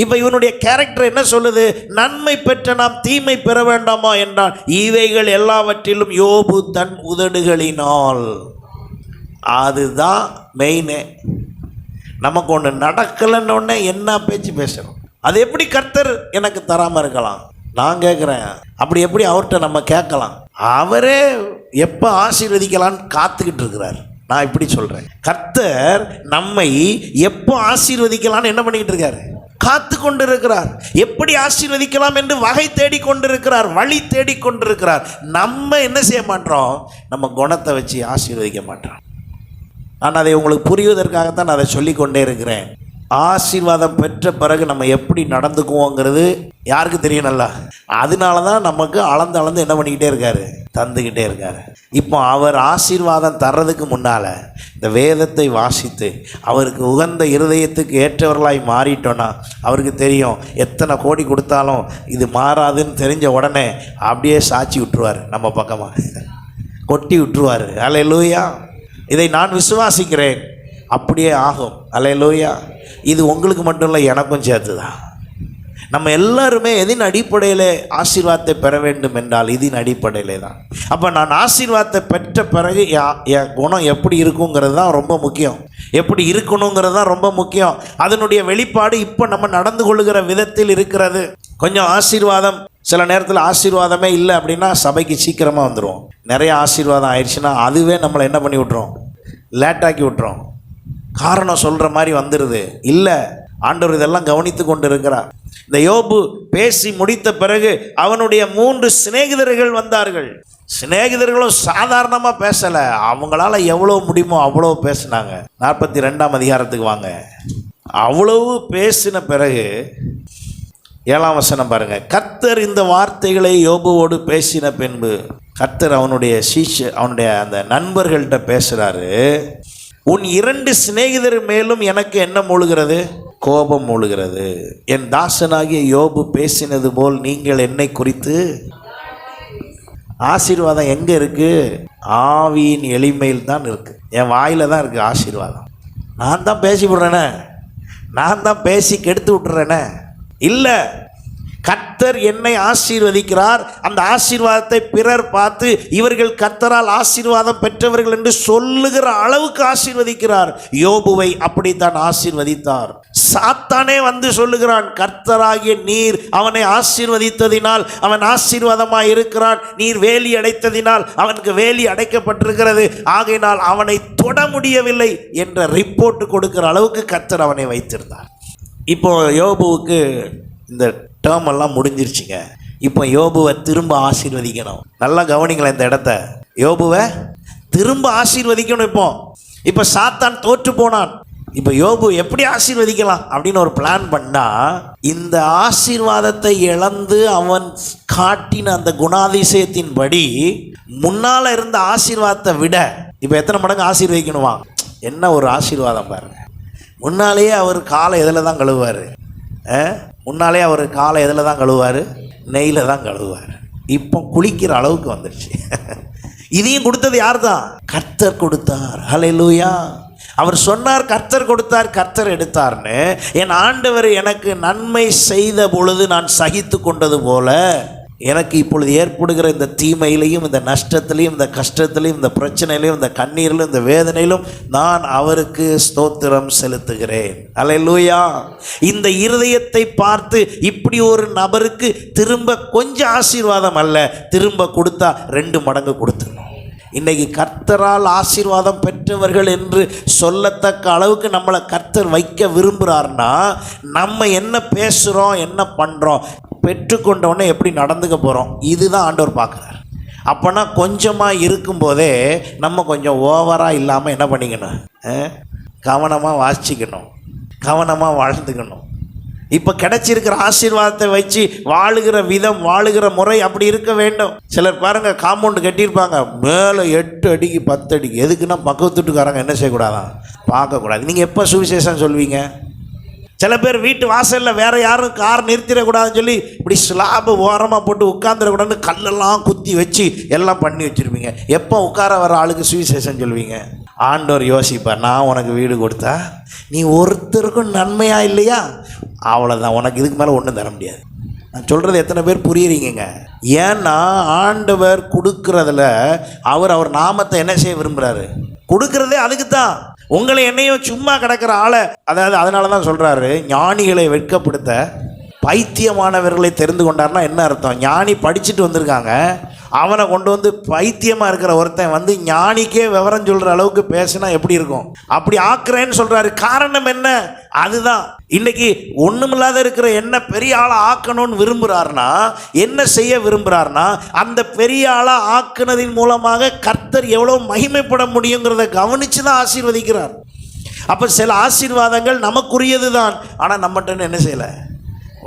Speaker 1: இப்போ இவனுடைய கேரக்டர் என்ன சொல்லுது? நன்மை பெற்ற நாம் தீமை பெற வேண்டாமா என்றால் இவைகள் எல்லாவற்றிலும் யோபு தன் உதடுகளினால். அதுதான் மெயினே. நமக்கு ஒன்று நடக்கலைன்னு என்ன பேச்சு பேசுகிறோம்? அது எப்படி கர்த்தர் எனக்கு தராமல் இருக்கலாம்? நான் கேட்குறேன், அப்படி எப்படி அவர்கிட்ட நம்ம கேட்கலாம்? அவரே எப்போ ஆசீர்வதிக்கலான்னு காத்துக்கிட்டு இருக்கிறார். நான் இப்படி சொல்கிறேன், கர்த்தர் நம்மை எப்போ ஆசீர்வதிக்கலான்னு என்ன பண்ணிக்கிட்டு இருக்காரு? காத்து கொண்டிருக்கிறார். எப்படி ஆசீர்வதிக்கலாம் என்று வகை தேடிக்கொண்டிருக்கிறார், வழி தேடிக்கொண்டிருக்கிறார். நம்ம என்ன செய்ய மாட்டோம்? நம்ம குணத்தை வச்சு ஆசீர்வதிக்க மாட்டோம். நான் அதை உங்களுக்கு புரிவதற்காகத்தான் நான் அதை சொல்லிக்கொண்டே இருக்கிறேன். ஆசீர்வாதம் பெற்ற பிறகு நம்ம எப்படி நடந்துக்குவோங்கிறது யாருக்கு தெரியும் நல்லா? அதனால தான் நமக்கு அளந்து அளந்து என்ன பண்ணிக்கிட்டே இருக்காரு, தந்துக்கிட்டே இருக்காரு. இப்போ அவர் ஆசீர்வாதம் தர்றதுக்கு முன்னால் இந்த வேதத்தை வாசித்து அவருக்கு உகந்த இருதயத்துக்கு ஏற்றவர்களாய் மாறிட்டோன்னா அவருக்கு தெரியும் எத்தனை கோடி கொடுத்தாலும் இது மாறாதுன்னு தெரிஞ்ச உடனே அப்படியே சாட்சி விட்டுருவார், நம்ம பக்கமாக கொட்டி விட்டுருவார். அல்லேலூயா. இதை நான் விசுவாசிக்கிறேன், அப்படியே ஆகும். அல்லேலூயா. இது உங்களுக்கு மட்டும் இல்லை, எனக்கும் சேர்த்து தான். நம்ம எல்லாருமே எதின் அடிப்படையில் ஆசீர்வாதத்தை பெற வேண்டும் என்றால் இதன் அடிப்படையிலே தான். அப்போ நான் ஆசீர்வாதத்தை பெற்ற பிறகு என் குணம் எப்படி இருக்குங்கிறது தான் ரொம்ப முக்கியம். எப்படி இருக்கணுங்கிறது தான் ரொம்ப முக்கியம். அதனுடைய வெளிப்பாடு இப்போ நம்ம நடந்து கொள்ளுகிற விதத்தில் இருக்கிறது. கொஞ்சம் ஆசீர்வாதம், சில நேரத்தில் ஆசீர்வாதமே இல்லை அப்படின்னா சபைக்கு சீக்கிரமாக வந்துடுவோம். நிறைய ஆசீர்வாதம் ஆயிடுச்சுன்னா அதுவே நம்மளை என்ன பண்ணி விட்டுரும், லேட்டாக்கி விட்டுரும். காரணம் சொல்கிற மாதிரி வந்துடுது. இல்லை, ஆண்டவர் இதெல்லாம் கவனித்து கொண்டு இருக்கிறார். இந்த யோபு பேசி முடித்த பிறகு அவனுடைய 3 சிநேகிதர்கள் வந்தார்கள். சிநேகிதர்களும் சாதாரணமாக பேசலை, அவங்களால எவ்வளோ முடியுமோ அவ்வளோ பேசினாங்க. 42ஆம் அதிகாரத்துக்கு வாங்க. அவ்வளவு பேசின பிறகு 7ஆம் வசனம் பாருங்க. கர்த்தர் இந்த வார்த்தைகளை யோபுவோடு பேசின பின்பு கர்த்தர் அவனுடைய அந்த நண்பர்கள்ட்ட பேசுகிறாரு. உன் 2 சிநேகிதர் மேலும் எனக்கு என்ன மூழ்கிறது, கோபம் மூழ்கிறது. என் தாசனாகிய யோபு பேசினது போல் நீங்கள் என்னை குறித்து. ஆசீர்வாதம் எங்கே இருக்குது? ஆவியின் எளிமையில் தான் இருக்குது. என் வாயில் தான் இருக்குது ஆசீர்வாதம். நான் தான் பேசி விட்றேனே, நான் தான் பேசி கெடுத்து விட்டுறேனே. இல்லை, கர்த்தர் என்னை ஆசீர்வதிக்கிறார். அந்த ஆசீர்வாதத்தை பிறர் பார்த்து இவர்கள் கர்த்தரால் ஆசீர்வாதம் பெற்றவர்கள் என்று சொல்லுகிற அளவுக்கு ஆசீர்வதிக்கிறார். யோபுவை அப்படித்தான் ஆசீர்வதித்தார். சாத்தானே வந்து சொல்லுகிறான், கர்த்தராகிய நீர் அவனை ஆசீர்வதித்ததினால் அவன் ஆசீர்வாதமாய் இருக்கிறான், நீர் வேலி அடைத்ததினால் அவனுக்கு வேலி அடைக்கப்பட்டிருக்கிறது, ஆகையினால் அவனை தொட முடியவில்லை என்ற ரிப்போர்ட் கொடுக்கிற அளவுக்கு கர்த்தர் அவனை வைத்திருந்தார். இப்போ யோபுவுக்கு இந்த டேர்ம் எல்லாம் முடிஞ்சிருச்சுங்க. இப்போ யோபுவை திரும்ப ஆசீர்வதிக்கணும். நல்லா கவனிங்களேன் இந்த இடத்த. யோபுவை திரும்ப ஆசீர்வதிக்கணும். இப்போ சாத்தான் தோற்று போனான். இப்போ யோபு எப்படி ஆசீர்வதிக்கலாம் அப்படின்னு ஒரு பிளான் பண்ணா, இந்த ஆசீர்வாதத்தை இழந்து அவன் காட்டின அந்த குணாதிசயத்தின்படி முன்னால் இருந்த ஆசீர்வாதத்தை விட இப்போ எத்தனை மடங்கு ஆசீர்வதிக்கணுமா? என்ன ஒரு ஆசீர்வாதம் பாருங்க. முன்னாலேயே அவர் காலை எதில் தான் கழுவுவார், முன்னாலே அவர் காலை எதில் தான் கழுவுவார், நெய்யில் தான் கழுவுவார். இப்போ குளிக்கிற அளவுக்கு வந்துடுச்சு. இதையும் கொடுத்தது யார் தான்? கர்த்தர் கொடுத்தார். ஹல்லேலூயா. அவர் சொன்னார், கர்த்தர் கொடுத்தார், கர்த்தர் எடுத்தார்னு. என் ஆண்டவர் எனக்கு நன்மை செய்த பொழுது நான் சகித்து கொண்டது போல எனக்கு இப்பொழுது ஏற்படுகிற இந்த தீமையிலையும் இந்த நஷ்டத்திலையும் இந்த கஷ்டத்திலையும் இந்த பிரச்சனையிலையும் இந்த கண்ணீரிலும் இந்த வேதனையிலும் நான் அவருக்கு ஸ்தோத்திரம் செலுத்துகிறேன். அல்லேலூயா. இந்த இருதயத்தை பார்த்து இப்படி ஒரு நபருக்கு திரும்ப கொஞ்சம் ஆசீர்வாதம் அல்ல, திரும்ப கொடுத்தா 2 மடங்கு கொடுத்துடணும். இன்றைக்கி கர்த்தரால் ஆசீர்வாதம் பெற்றவர்கள் என்று சொல்லத்தக்க அளவுக்கு நம்மளை கர்த்தர் வைக்க விரும்புகிறார்னா நம்ம என்ன பேசுகிறோம், என்ன பண்ணுறோம், பெற்றுக்கொண்டவொடனே எப்படி நடந்துக்க போகிறோம், இதுதான் ஆண்டவர் பார்க்குறார். அப்போனா கொஞ்சமாக இருக்கும்போதே நம்ம கொஞ்சம் ஓவராக இல்லாமல் என்ன பண்ணிக்கணும், கவனமாக வாசிக்கணும், கவனமாக வாழ்ந்துக்கணும். இப்போ கிடைச்சிருக்கிற ஆசீர்வாதத்தை வச்சு வாழுகிற விதம், வாழுகிற முறை அப்படி இருக்க வேண்டும். சிலர் பாருங்கள், காம்பவுண்டு கட்டியிருப்பாங்க, மேலே 8 அடிக்கு 10 அடிக்கு. எதுக்குன்னா பக்கத்து வீட்டுக்காரங்க என்ன செய்யக்கூடாதான், பார்க்கக்கூடாது. நீங்கள் எப்போ சுவிசேஷம் சொல்வீங்க? சில பேர் வீட்டு வாசலில் வேறு யாரும் கார் நிறுத்திடக்கூடாதுன்னு சொல்லி இப்படி ஸ்லாபு ஓரமாக போட்டு உட்காந்துடக்கூடாதுன்னு கல்லெல்லாம் குத்தி வச்சு எல்லாம் பண்ணி வச்சுருப்பீங்க. எப்போ உட்கார வர ஆளுக்கு சுவிசேஷம் சொல்வீங்க? ஆண்டவர் யோசிப்பார், நான் உனக்கு வீடு கொடுத்தா நீ ஒருத்தருக்கும் நன்மையாக இல்லையா, அவ்வளோதான், உனக்கு இதுக்கு மேலே ஒன்றும் தர முடியாது. நான் சொல்கிறது எத்தனை பேர் புரியுறீங்க? ஏன்னா ஆண்டவர் கொடுக்கறதுல அவர் நாமத்தை என்ன செய்ய விரும்புகிறாரு, கொடுக்கறதே அதுக்கு தான். உங்களை என்னையும் சும்மா கிடக்கிற ஆளை, அதாவது அதனால தான் சொல்கிறாரு, ஞானிகளை வெட்கப்படுத்த பைத்தியமானவர்களை தெரிந்து கொண்டார்னா என்ன அர்த்தம்? ஞானி படிச்சுட்டு வந்திருக்காங்க, அவனை கொண்டு வந்து பைத்தியமாக இருக்கிற ஒருத்தன் வந்து ஞானிக்கே விவரம் சொல்கிற அளவுக்கு பேசினா எப்படி இருக்கும்? அப்படி ஆக்குறேன்னு சொல்கிறாரு. காரணம் என்ன? அதுதான் இன்னைக்கு ஒன்றுமில்லாத இருக்கிற என்ன பெரிய ஆளாக ஆக்கணும்னு விரும்புகிறார்னா, என்ன செய்ய விரும்புகிறார்னா, அந்த பெரிய ஆளாக ஆக்குனதின் மூலமாக கர்த்தர் எவ்வளோ மகிமைப்பட முடியுங்கிறத கவனித்து தான் ஆசீர்வதிக்கிறார். அப்போ சில ஆசீர்வாதங்கள் நமக்குரியது தான், ஆனால் நம்மகிட்ட என்ன செய்யலை,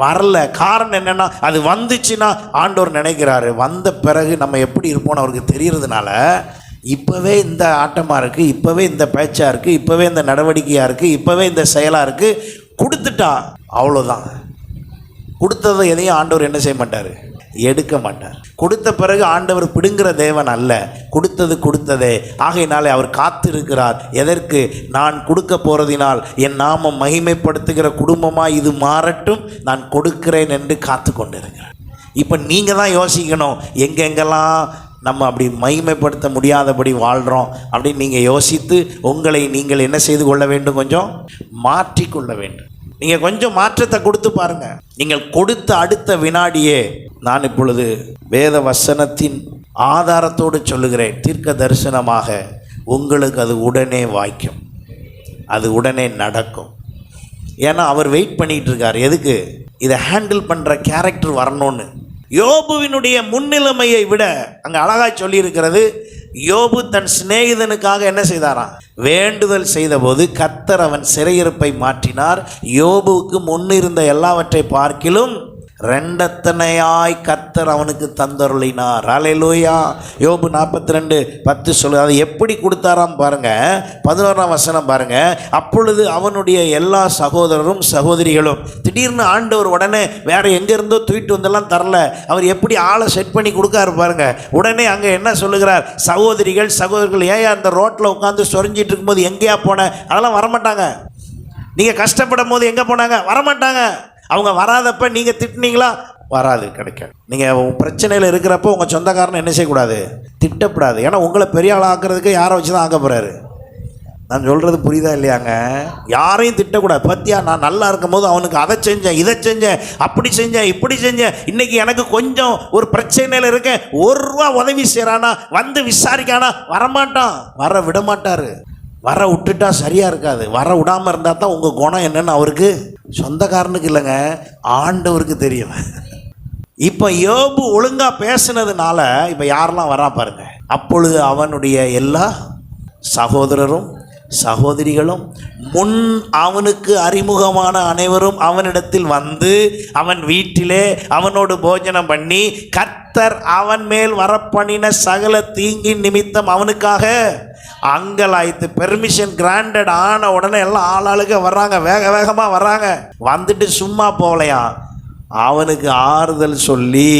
Speaker 1: வரல. காரணம் என்னன்னா, அது வந்துச்சுன்னா ஆண்டவர் நினைக்கிறாரு, வந்த பிறகு நம்ம எப்படி இருப்போம்னு அவருக்கு தெரியறதுனால இப்போவே இந்த ஆட்டமாக இருக்குது, இப்போவே இந்த பேச்சாக இருக்குது, இப்போவே இந்த நடவடிக்கையாக இருக்குது, இப்போவே இந்த செயலாக இருக்குது, கொடுத்துட்டா அவ்வளோதான். கொடுத்ததை எதையும் ஆண்டவர் என்ன செய்ய மாட்டார், எடுக்க மாட்டார். கொடுத்த பிறகு ஆண்டவர் பிடுங்குற தேவன் அல்ல, கொடுத்தது கொடுத்ததே. ஆகையினாலே அவர் காத்திருக்கிறார். எதற்கு? நான் கொடுக்க போகிறதினால் என் நாமம் மகிமைப்படுத்துகிற குடும்பமாக இது மாறட்டும், நான் கொடுக்கிறேன் என்று காத்து கொண்டு இருக்கிறார். இப்போ நீங்கள் தான் யோசிக்கணும், எங்கெங்கெல்லாம் நம்ம அப்படி மகிமைப்படுத்த முடியாதபடி வாழ்கிறோம் அப்படின்னு நீங்கள் யோசித்து உங்களை நீங்கள் என்ன செய்து கொள்ள வேண்டும், கொஞ்சம் மாற்றிக்கொள்ள வேண்டும். நீங்கள் கொஞ்சம் மாற்றத்தை கொடுத்து பாருங்கள். நீங்கள் கொடுத்த அடுத்த வினாடியே, நான் இப்பொழுது வேத வசனத்தின் ஆதாரத்தோடு சொல்லுகிறேன், தீர்க்க தரிசனமாக உங்களுக்கு அது உடனே வாய்க்கும், அது உடனே நடக்கும். ஏன்னா அவர் வெயிட் பண்ணிகிட்டு இருக்கார். எதுக்கு? இதை ஹேண்டில் பண்ணுற கேரக்டர் வரணும்னு. யோபுவினுடைய முன்னிலைமையை விட அங்கே அழகாய் சொல்லியிருக்கிறது, யோபு தன் சிநேகிதனுக்காக என்ன செய்தாராம், வேண்டுதல் செய்தபோது கர்த்தர் அவன் சிறையிருப்பை மாற்றினார். யோபுவுக்கு முன்னிருந்த எல்லாவற்றை பார்க்கிலும் ரெண்டத்தனையாய் கர்த்தர் அவனுக்கு தந்தருளினார். அல்லேலூயா. யோபு 42:10 சொல்லு. அதை எப்படி கொடுத்தாராம் பாருங்க. 11ஆம் வசனம் பாருங்க. அப்பொழுது அவனுடைய எல்லா சகோதரரும் சகோதரிகளும், திடீர்னு ஆண்டவர் உடனே வேற எங்கேருந்தோ தூக்கிட்டு வந்தெல்லாம் தரல, அவர் எப்படி ஆளை செட் பண்ணி கொடுக்காரு பாருங்க. உடனே அங்கே என்ன சொல்லுகிறார், சகோதரர்கள், ஏன் அந்த ரோட்டில் உட்காந்து சொரிஞ்சிட்டு இருக்கும்போது எங்கேயா போன, அதெல்லாம் வரமாட்டாங்க. நீங்கள் கஷ்டப்படும் போது எங்கே போனாங்க, வரமாட்டாங்க. அவங்க வராதப்ப நீங்கள் திட்டினீங்களா, வராது, கிடைக்காது. நீங்கள் பிரச்சனையில் இருக்கிறப்போ உங்கள் சொந்தக்காரனை என்ன செய்யக்கூடாது, திட்டக்கூடாது. ஏன்னா உங்களை பெரிய ஆள் ஆக்கிறதுக்கு யாரை வச்சு தான் ஆக்க போகிறாரு. நான் சொல்கிறது புரியுதா இல்லையாங்க? யாரையும் திட்டக்கூடாது. பத்தியா, நான் நல்லா இருக்கும் போது அவனுக்கு அதை செஞ்சேன், இதை செஞ்சேன், அப்படி செஞ்சேன், இப்படி செஞ்சேன், இன்றைக்கி எனக்கு கொஞ்சம் ஒரு பிரச்சனையில் இருக்கேன், ₹1 உதவி செய்கிறானா, வந்து விசாரிக்கானா, வரமாட்டான், வர விட மாட்டார். வர விட்டுட்டா சரியாக இருக்காது. வர விடாமல் இருந்தால் தான் உங்கள் குணம் என்னன்னு அவருக்கு, சொந்தக்காரனுக்கு இல்லைங்க, ஆண்டவருக்கு தெரியும். இப்போ யோபு ஒழுங்காக பேசுனதுனால இப்போ யாரெல்லாம் வரா பாருங்க. அப்பொழுது அவனுடைய எல்லா சகோதரரும் சகோதரிகளும் முன் அவனுக்கு அறிமுகமான அனைவரும் அவனிடத்தில் வந்து அவன் வீட்டிலே அவனோடு போஜனம் பண்ணி கர்த்தர் அவன் மேல் வரப்பண்ணின சகல தீங்கின் நிமித்தம் அவனுக்காக அங்கலாய்த்து, பெர்மிஷன் கிராண்டட் ஆன உடனே எல்லாம் ஆளாளுக்கு வர்றாங்க, வேக வேகமாக வர்றாங்க. வந்துட்டு சும்மா போகலையா, அவனுக்கு ஆறுதல் சொல்லி,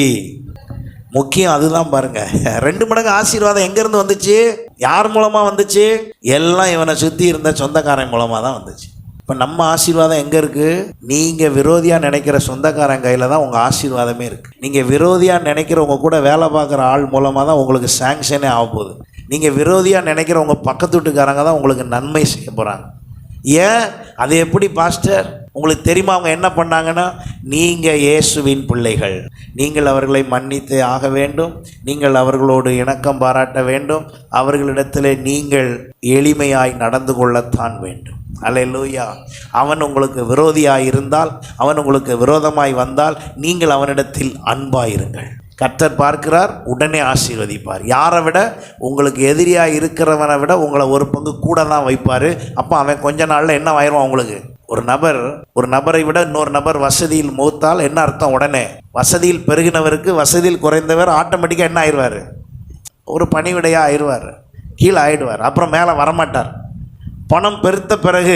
Speaker 1: முக்கியம் அதுதான் பாருங்க. 2 மடங்கு ஆசீர்வாதம் எங்கேருந்து வந்துச்சு, யார் மூலமாக வந்துச்சு, எல்லாம் இவனை சுற்றி இருந்த சொந்தக்காரன் மூலமாக தான் வந்துச்சு. இப்போ நம்ம ஆசீர்வாதம் எங்கே இருக்குது? நீங்கள் விரோதியாக நினைக்கிற சொந்தக்காரன் கையில் தான் உங்கள் ஆசீர்வாதமே இருக்குது. நீங்கள் விரோதியாக நினைக்கிற உங்கள் கூட வேலை பார்க்குற ஆள் மூலமாக தான் உங்களுக்கு சாங்ஷனே ஆக போகுது. நீங்கள் விரோதியாக நினைக்கிற உங்கள் பக்கத்து வீட்டுக்காரங்க தான் உங்களுக்கு நன்மை செய்ய போகிறாங்க. ஏன்? அது எப்படி பாஸ்டர் உங்களுக்கு தெரியுமா? அவங்க என்ன பண்ணாங்கன்னா, நீங்கள் இயேசுவின் பிள்ளைகள், நீங்கள் அவர்களை மன்னித்தே ஆக வேண்டும், நீங்கள் அவர்களோடு இணக்கம் பாராட்ட வேண்டும், அவர்களிடத்தில் நீங்கள் எளிமையாய் நடந்து கொள்ளத்தான் வேண்டும். அல்லேலூயா. அவன் உங்களுக்கு விரோதியாய் இருந்தால், அவன் உங்களுக்கு விரோதமாய் வந்தால், நீங்கள் அவனிடத்தில் அன்பாயிருங்கள். கர்த்தர் பார்க்கிறார், உடனே ஆசீர்வதிப்பார். யாரை விட? உங்களுக்கு எதிரியாக இருக்கிறவனை விட உங்களை ஒரு பங்கு கூட தான் வைப்பார். அப்போ அவன் கொஞ்ச நாளில் என்ன ஆயிடுவான் உங்களுக்கு? ஒரு நபரை விட இன்னொரு நபர் வசதியில் மூத்தால் என்ன அர்த்தம்? உடனே வசதியில் பெருகினவருக்கு வசதியில் குறைந்தவர் ஆட்டோமேட்டிக்காக என்ன ஆயிடுவார்? ஒரு பணிவிடையாக ஆயிடுவார், கீழே ஆயிடுவார், அப்புறம் மேலே வரமாட்டார். பணம் பெருத்த பிறகு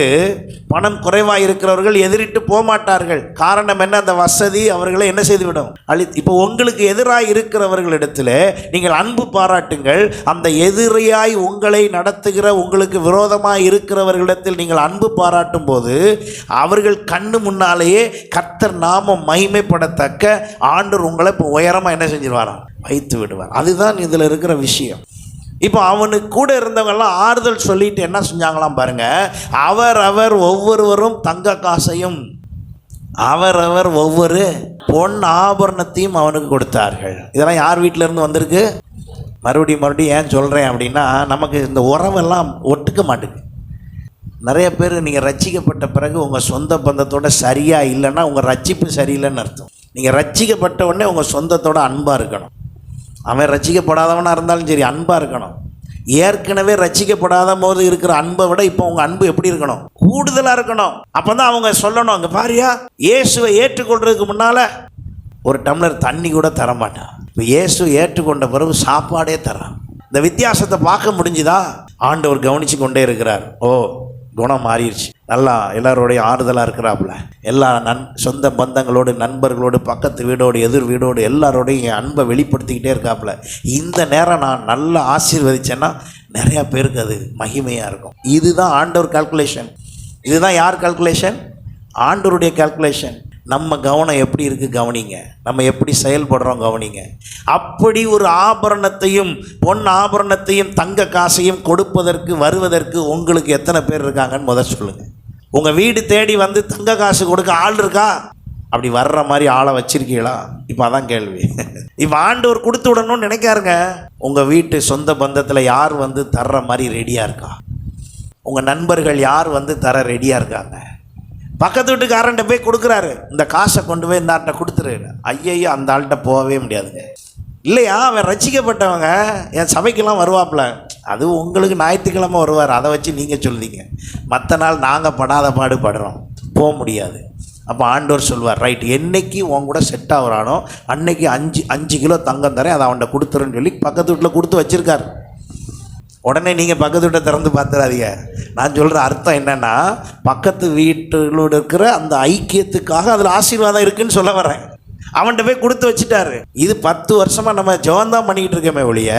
Speaker 1: பணம் குறைவாக இருக்கிறவர்கள் எதிரிட்டு போக மாட்டார்கள். காரணம் என்ன? அந்த வசதி அவர்களை என்ன செய்துவிடும், இப்போ உங்களுக்கு எதிராக இருக்கிறவர்களிடத்தில் நீங்கள் அன்பு பாராட்டுங்கள். அந்த எதிரியாய் உங்களை நடத்துகிற உங்களுக்கு விரோதமாக இருக்கிறவர்களிடத்தில் நீங்கள் அன்பு பாராட்டும் போது அவர்கள் கண்ணு முன்னாலேயே கர்த்தர் நாமம் மகிமைப்படத்தக்க ஆண்டவர் உங்களை இப்போ உயரமாக என்ன செஞ்சிருவாராம், வைத்து விடுவார். அதுதான் இதில் இருக்கிற விஷயம். இப்போ அவனுக்கு கூட இருந்தவங்கெல்லாம் ஆறுதல் சொல்லிட்டு என்ன செஞ்சாங்களாம் பாருங்க. அவர் ஒவ்வொருவரும் தங்க காசையும் அவரவர் ஒவ்வொரு பொன் ஆபரணத்தையும் அவனுக்கு கொடுத்தார்கள். இதெல்லாம் யார் வீட்டில் இருந்து வந்திருக்கு? மறுபடியும் ஏன் சொல்கிறேன் அப்படின்னா, நமக்கு இந்த உறவெல்லாம் ஒட்டுக்க மாட்டேங்குது. நிறைய பேர் நீங்கள் ரட்சிக்கப்பட்ட பிறகு உங்கள் சொந்த பந்தத்தோட சரியாக இல்லைன்னா உங்கள் ரட்சிப்பு சரியில்லைன்னு அர்த்தம். நீங்கள் ரட்சிக்கப்பட்ட உடனே உங்கள் சொந்தத்தோட அன்பாக இருக்கணும். அவன் ரட்சிக்கப்படாதவனாக இருந்தாலும் சரி, அன்பாக இருக்கணும். ஏற்கனவே ரட்சிக்கப்படாத போது இருக்கிற அன்பை விட இப்போ உங்கள் அன்பு எப்படி இருக்கணும்? கூடுதலாக இருக்கணும். அப்போ தான் அவங்க சொல்லணும், அங்கே பாரியா இயேசுவை ஏற்றுக்கொள்றதுக்கு முன்னால் ஒரு டம்ளர் தண்ணி கூட தரமாட்டான், இப்போ இயேசு ஏற்றுக்கொண்ட பிறகு சாப்பாடே தரான். இந்த வித்தியாசத்தை பார்க்க முடிஞ்சுதா? ஆண்டவர் கவனித்து கொண்டே இருக்கிறார். ஓ, குணம் மாறிடுச்சு, நல்லா எல்லாரோடைய ஆறுதலாக இருக்கிறாப்புல, எல்லா சொந்த பந்தங்களோடு, நண்பர்களோடு, பக்கத்து வீடோடு, எதிர் வீடோடு எல்லாரோடையும் என் அன்பை வெளிப்படுத்திக்கிட்டே இருக்காப்புல. இந்த நேரம் நான் நல்லா ஆசீர்வதிச்சேன்னா நிறையா பேருக்கு அது மகிமையாக இருக்கும். இதுதான் ஆண்டவர் கால்குலேஷன். இதுதான் யார் கால்குலேஷன்? ஆண்டவருடைய கால்குலேஷன். நம்ம கவனம் எப்படி இருக்குது கவனிங்க, நம்ம எப்படி செயல்படுறோம் கவனிங்க. அப்படி ஒரு ஆபரணத்தையும் பொன் ஆபரணத்தையும் தங்க காசையும் கொடுப்பதற்கு வருவதற்கு உங்களுக்கு எத்தனை பேர் இருக்காங்கன்னு முதல் சொல்லுங்கள். உங்கள் வீடு தேடி வந்து தங்க காசு கொடுக்க ஆள் இருக்கா? அப்படி வர்ற மாதிரி ஆளை வச்சிருக்கீங்களா? இப்போ அதான் கேள்வி. இப்போ ஆண்டவர் கொடுத்து விடணும்னு நினைக்காருங்க. உங்கள் வீட்டு சொந்த பந்தத்தில் யார் வந்து தர்ற மாதிரி ரெடியாக இருக்கா? உங்கள் நண்பர்கள் யார் வந்து தர ரெடியாக இருக்காங்க? பக்கத்து வீட்டுக்காரன்ட்ட போய் கொடுக்குறாரு, இந்த காசை கொண்டு போய் இந்த ஆள்கிட்ட கொடுத்துரு. ஐயையோ, அந்த ஆள்கிட்ட போகவே முடியாதுங்க. இல்லையா, அவன் ரசிக்கப்பட்டவங்க என் சபைக்கெல்லாம் வருவாப்புல, அது உங்களுக்கு ஞாயிற்றுக்கிழமை வருவார், அதை வச்சு நீங்கள் சொல்லுதீங்க. மற்ற நாள் நாங்கள் படாத பாடு படுறோம், போக முடியாது. அப்போ ஆண்டவர் சொல்வார், ரைட், என்னைக்கு உன் கூட செட் ஆகுறானோ அன்னைக்கு 5 கிலோ தங்கம் தரேன், அதை அவன்கிட்ட கொடுத்துருன்னு சொல்லி பக்கத்து வீட்டில் கொடுத்து வச்சுருக்கார். உடனே நீங்கள் பக்கத்து வீட்டை திறந்து பார்த்துடாதீங்க. நான் சொல்கிற அர்த்தம் என்னென்னா, பக்கத்து வீட்டிலோடு இருக்கிற அந்த ஐக்கியத்துக்காக அதில் ஆசீர்வாதம் இருக்குதுன்னு சொல்ல வரேன். அவன்கிட்ட போய் கொடுத்து வச்சுட்டாரு. இது 10 வருஷமாக நம்ம ஜெபந்தான் பண்ணிக்கிட்டு இருக்கோமே ஒழிய,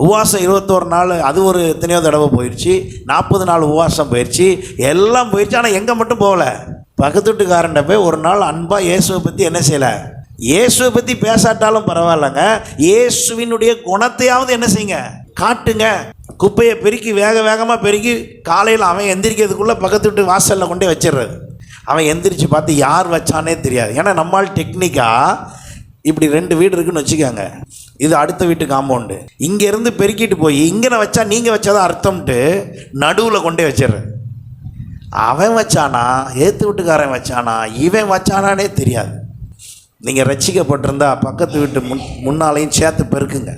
Speaker 1: உபவாசம் 21 நாள் அது ஒரு எத்தனையோ தடவை போயிடுச்சு, 40 நாள் உபவாசம் போயிடுச்சு, எல்லாம் போயிடுச்சு. ஆனால் எங்கே மட்டும் போகல, பக்கத்து வீட்டுக்காரன்ட்ட போய் ஒரு நாள் அன்பாக இயேசுவை பற்றி என்ன செய்யலை, இயேசுவை பற்றி பேசாட்டாலும் பரவாயில்லைங்க, இயேசுவினுடைய குணத்தையாவது என்ன செய்யுங்க, காட்டுங்க. குப்பையை பெருக்கி வேகமாக பெருக்கி காலையில் அவன் எந்திரிக்கிறதுக்குள்ளே பக்கத்து வீட்டு வாசலில் கொண்டே வச்சிடுறது. அவன் எந்திரிச்சு பார்த்து யார் வச்சானே தெரியாது. ஏன்னா நம்மால் டெக்னிக்காக இப்படி 2 வீடு இருக்குன்னு வச்சுக்கோங்க, இது அடுத்த வீட்டு காம்பவுண்டு, இங்கேருந்து பெருக்கிட்டு போய் இங்கே வச்சா நீங்கள் வச்சாதான் அர்த்தம்ட்டு நடுவில் கொண்டே வச்சிடுறது. அவன் வச்சானா, ஏற்று வீட்டுக்காரன் வச்சானா, இவன் வச்சானானே தெரியாது. நீங்கள் ரட்சிக்கப்பட்டிருந்தா பக்கத்து வீட்டு முன்னாலையும் சேர்த்து பெருக்குங்க.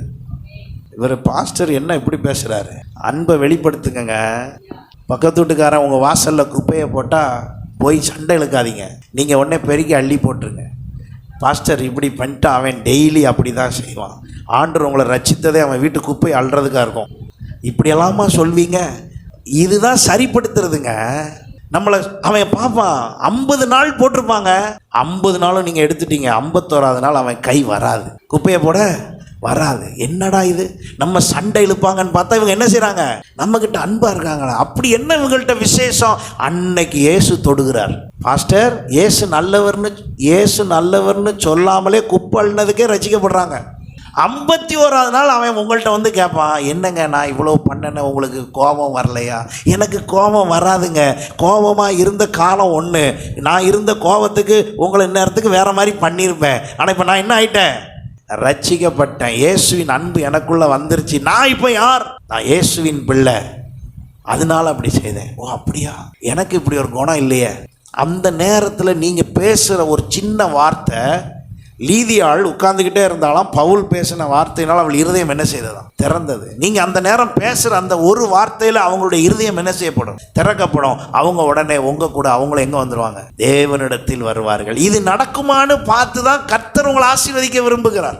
Speaker 1: இவர் பாஸ்டர் என்ன இப்படி பேசுகிறாரு? அன்பை வெளிப்படுத்துங்க. பக்கத்து வீட்டுக்காரன் உங்கள் வாசலில் குப்பையை போட்டால் போய் சண்டை இழுக்காதீங்க, நீங்கள் உடனே பெருக்கி அள்ளி போட்டுருங்க. பாஸ்டர் இப்படி பண்ணிட்டு அவன் டெய்லி அப்படி தான் செய்வான், ஆண்டவர் உங்களை ரட்சித்ததே அவன் வீட்டு குப்பை அள்ளுறதுக்காக இருக்கும், இப்படியெல்லாமா சொல்வீங்க? இதுதான் சரிப்படுத்துறதுங்க. நம்மளை அவன் பார்ப்பான். 50 நாள் போட்டிருப்பாங்க, 50 நாளும் நீங்கள் எடுத்துட்டீங்க, 51ஆவது நாள் அவன் கை வராது, குப்பையை போட வராது. என்னடா இது, நம்ம சண்டை இழுப்பாங்கன்னு பார்த்தா இவங்க என்ன செய்கிறாங்க, நம்மக்கிட்ட அன்பாக இருக்காங்களா? அப்படி என்ன இவங்கள்ட்ட விசேஷம்? அன்னைக்கு இயேசு தொடுகிறார். பாஸ்டர் இயேசு நல்லவர்னு சொல்லாமலே குப்பை அள்ளினதுக்கே ரசிக்கப்படுறாங்க. 51ஆவது நாள் அவன் உங்கள்கிட்ட வந்து கேட்பான், என்னங்க நான் இவ்வளோ பண்ணேன்னு உங்களுக்கு கோபம் வரலையா? எனக்கு கோபம் வராதுங்க, கோபமாக இருந்த காலம் ஒன்று, நான் இருந்த கோபத்துக்கு உங்களை இந்நேரத்துக்கு வேறு மாதிரி பண்ணியிருப்பேன். ஆனால் இப்போ நான் என்ன ஆயிட்டேன், ரட்சிக்கப்பட்டேன், இயேசுவின் அன்பு எனக்குள்ளே வந்துருச்சு. நான் இப்போ யார்? நான் இயேசுவின் பிள்ளை, அதனால அப்படி செய்தேன். ஓ அப்படியா, எனக்கு இப்படி ஒரு குணம் இல்லையே. அந்த நேரத்தில் நீங்கள் பேசுகிற ஒரு சின்ன வார்த்தை, லீதியாள் உட்கார்ந்துக்கிட்டே இருந்தாலும் பவுல் பேசின வார்த்தையினால் அவள் இருதயம் என்ன செய்ததான், திறந்தது. நீங்கள் அந்த நேரம் பேசுகிற அந்த ஒரு வார்த்தையில் அவங்களுடைய இருதயம் என்ன செய்யப்படும், திறக்கப்படும். அவங்க உடனே உங்கள் கூட அவங்களும் எங்கே வந்துடுவாங்க, தேவனிடத்தில் வருவார்கள். இது நடக்குமான்னு பார்த்து தான் கர்த்தர் உங்களை ஆசீர்வதிக்க விரும்புகிறார்.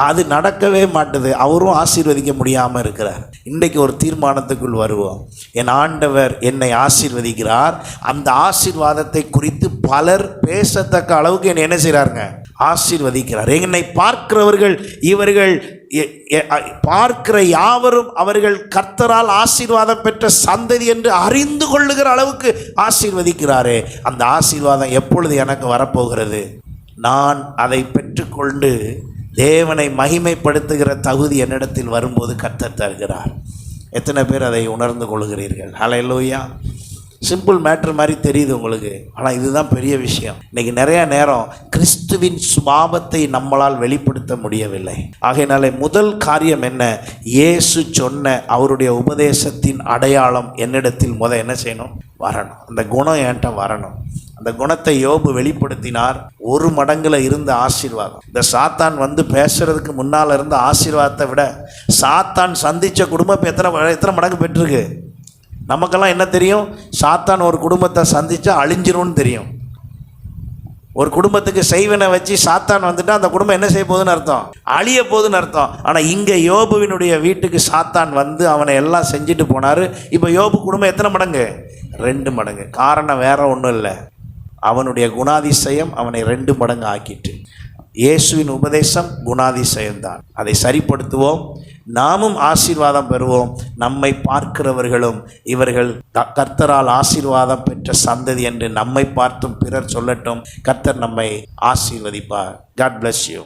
Speaker 1: அது நடக்கவே மாட்டுது, அவரும் ஆசீர்வதிக்க முடியாமல் இருக்கிறார். இன்றைக்கு ஒரு தீர்மானத்துக்குள் வருவோம். என் ஆண்டவர் என்னை ஆசீர்வதிக்கிறார், அந்த ஆசீர்வாதத்தை குறித்து பலர் பேசத்தக்க அளவுக்கு என்னை என்ன செய்கிறாருங்க, ஆசீர்வதிக்கிறார். என்னை பார்க்கிறவர்கள், இவர்கள் பார்க்கிற யாவரும் அவர்கள் கர்த்தரால் ஆசீர்வாதம் பெற்ற சந்ததி என்று அறிந்து கொள்ளுகிற அளவுக்கு ஆசீர்வதிக்கிறாரே. அந்த ஆசீர்வாதம் எப்பொழுது எனக்கு வரப்போகிறது? நான் அதை பெற்றுக்கொண்டு தேவனை மகிமைப்படுத்துகிற தகுதி என்னிடத்தில் வரும்போது கர்த்தர் தருகிறார். எத்தனை பேர் அதை உணர்ந்து கொள்கிறீர்கள்? ஹல்லேலூயா. சிம்பிள் மேட்ரு மாதிரி தெரியுது உங்களுக்கு, ஆனால் இதுதான் பெரிய விஷயம். இன்றைக்கி நிறைய நேரம் கிறிஸ்துவின் சுபாவத்தை நம்மளால் வெளிப்படுத்த முடியவில்லை. ஆகையினாலே முதல் காரியம் என்ன, இயேசு சொன்ன அவருடைய உபதேசத்தின் அடையாளம் என்னிடத்தில் என்ன செய்யணும், வரணும். அந்த குணம் என்கிட்ட வரணும். அந்த குணத்தை யோபு வெளிப்படுத்தினார். 1 மடங்குல இருந்த ஆசீர்வாதம். இந்த சாத்தான் வந்து பேசுறதுக்கு முன்னால் இருந்த ஆசீர்வாதத்தை விட சாத்தான் சந்தித்த குடும்பம் எத்தனை மடங்கு பெற்றிருக்கு? நமக்கெல்லாம் என்ன தெரியும்? சாத்தான் ஒரு குடும்பத்தை சந்திச்சா அழிஞ்சிரும்னு தெரியும். ஒரு குடும்பத்துக்கு செய்வனை வச்சு சாத்தான் வந்துட்டா அந்த குடும்பம் என்ன செய்ய போகுதுன்னு அர்த்தம்? அழிய போகுதுன்னு அர்த்தம். ஆனால் இங்கே யோபுவினுடைய வீட்டுக்கு சாத்தான் வந்து அவனை எல்லாம் செஞ்சுட்டு போனார். இப்போ யோபு குடும்பம் எத்தனை மடங்கு? 2 மடங்கு. காரணம் வேற ஒன்றும் இல்லை, அவனுடைய குணாதிசயம் அவனை 2 மடங்கு ஆக்கிட்டு. இயேசுவின் உபதேசம் குணாதிசயம்தான். அதை சரிப்படுத்துவோம், நாமும் ஆசீர்வாதம் பெறுவோம். நம்மை பார்க்கிறவர்களும் இவர்கள் கர்த்தரால் ஆசீர்வாதம் பெற்ற சந்ததி என்று நம்மை பார்த்தும் பிறர் சொல்லட்டும். கர்த்தர் நம்மை ஆசீர்வதிப்பார். God bless you.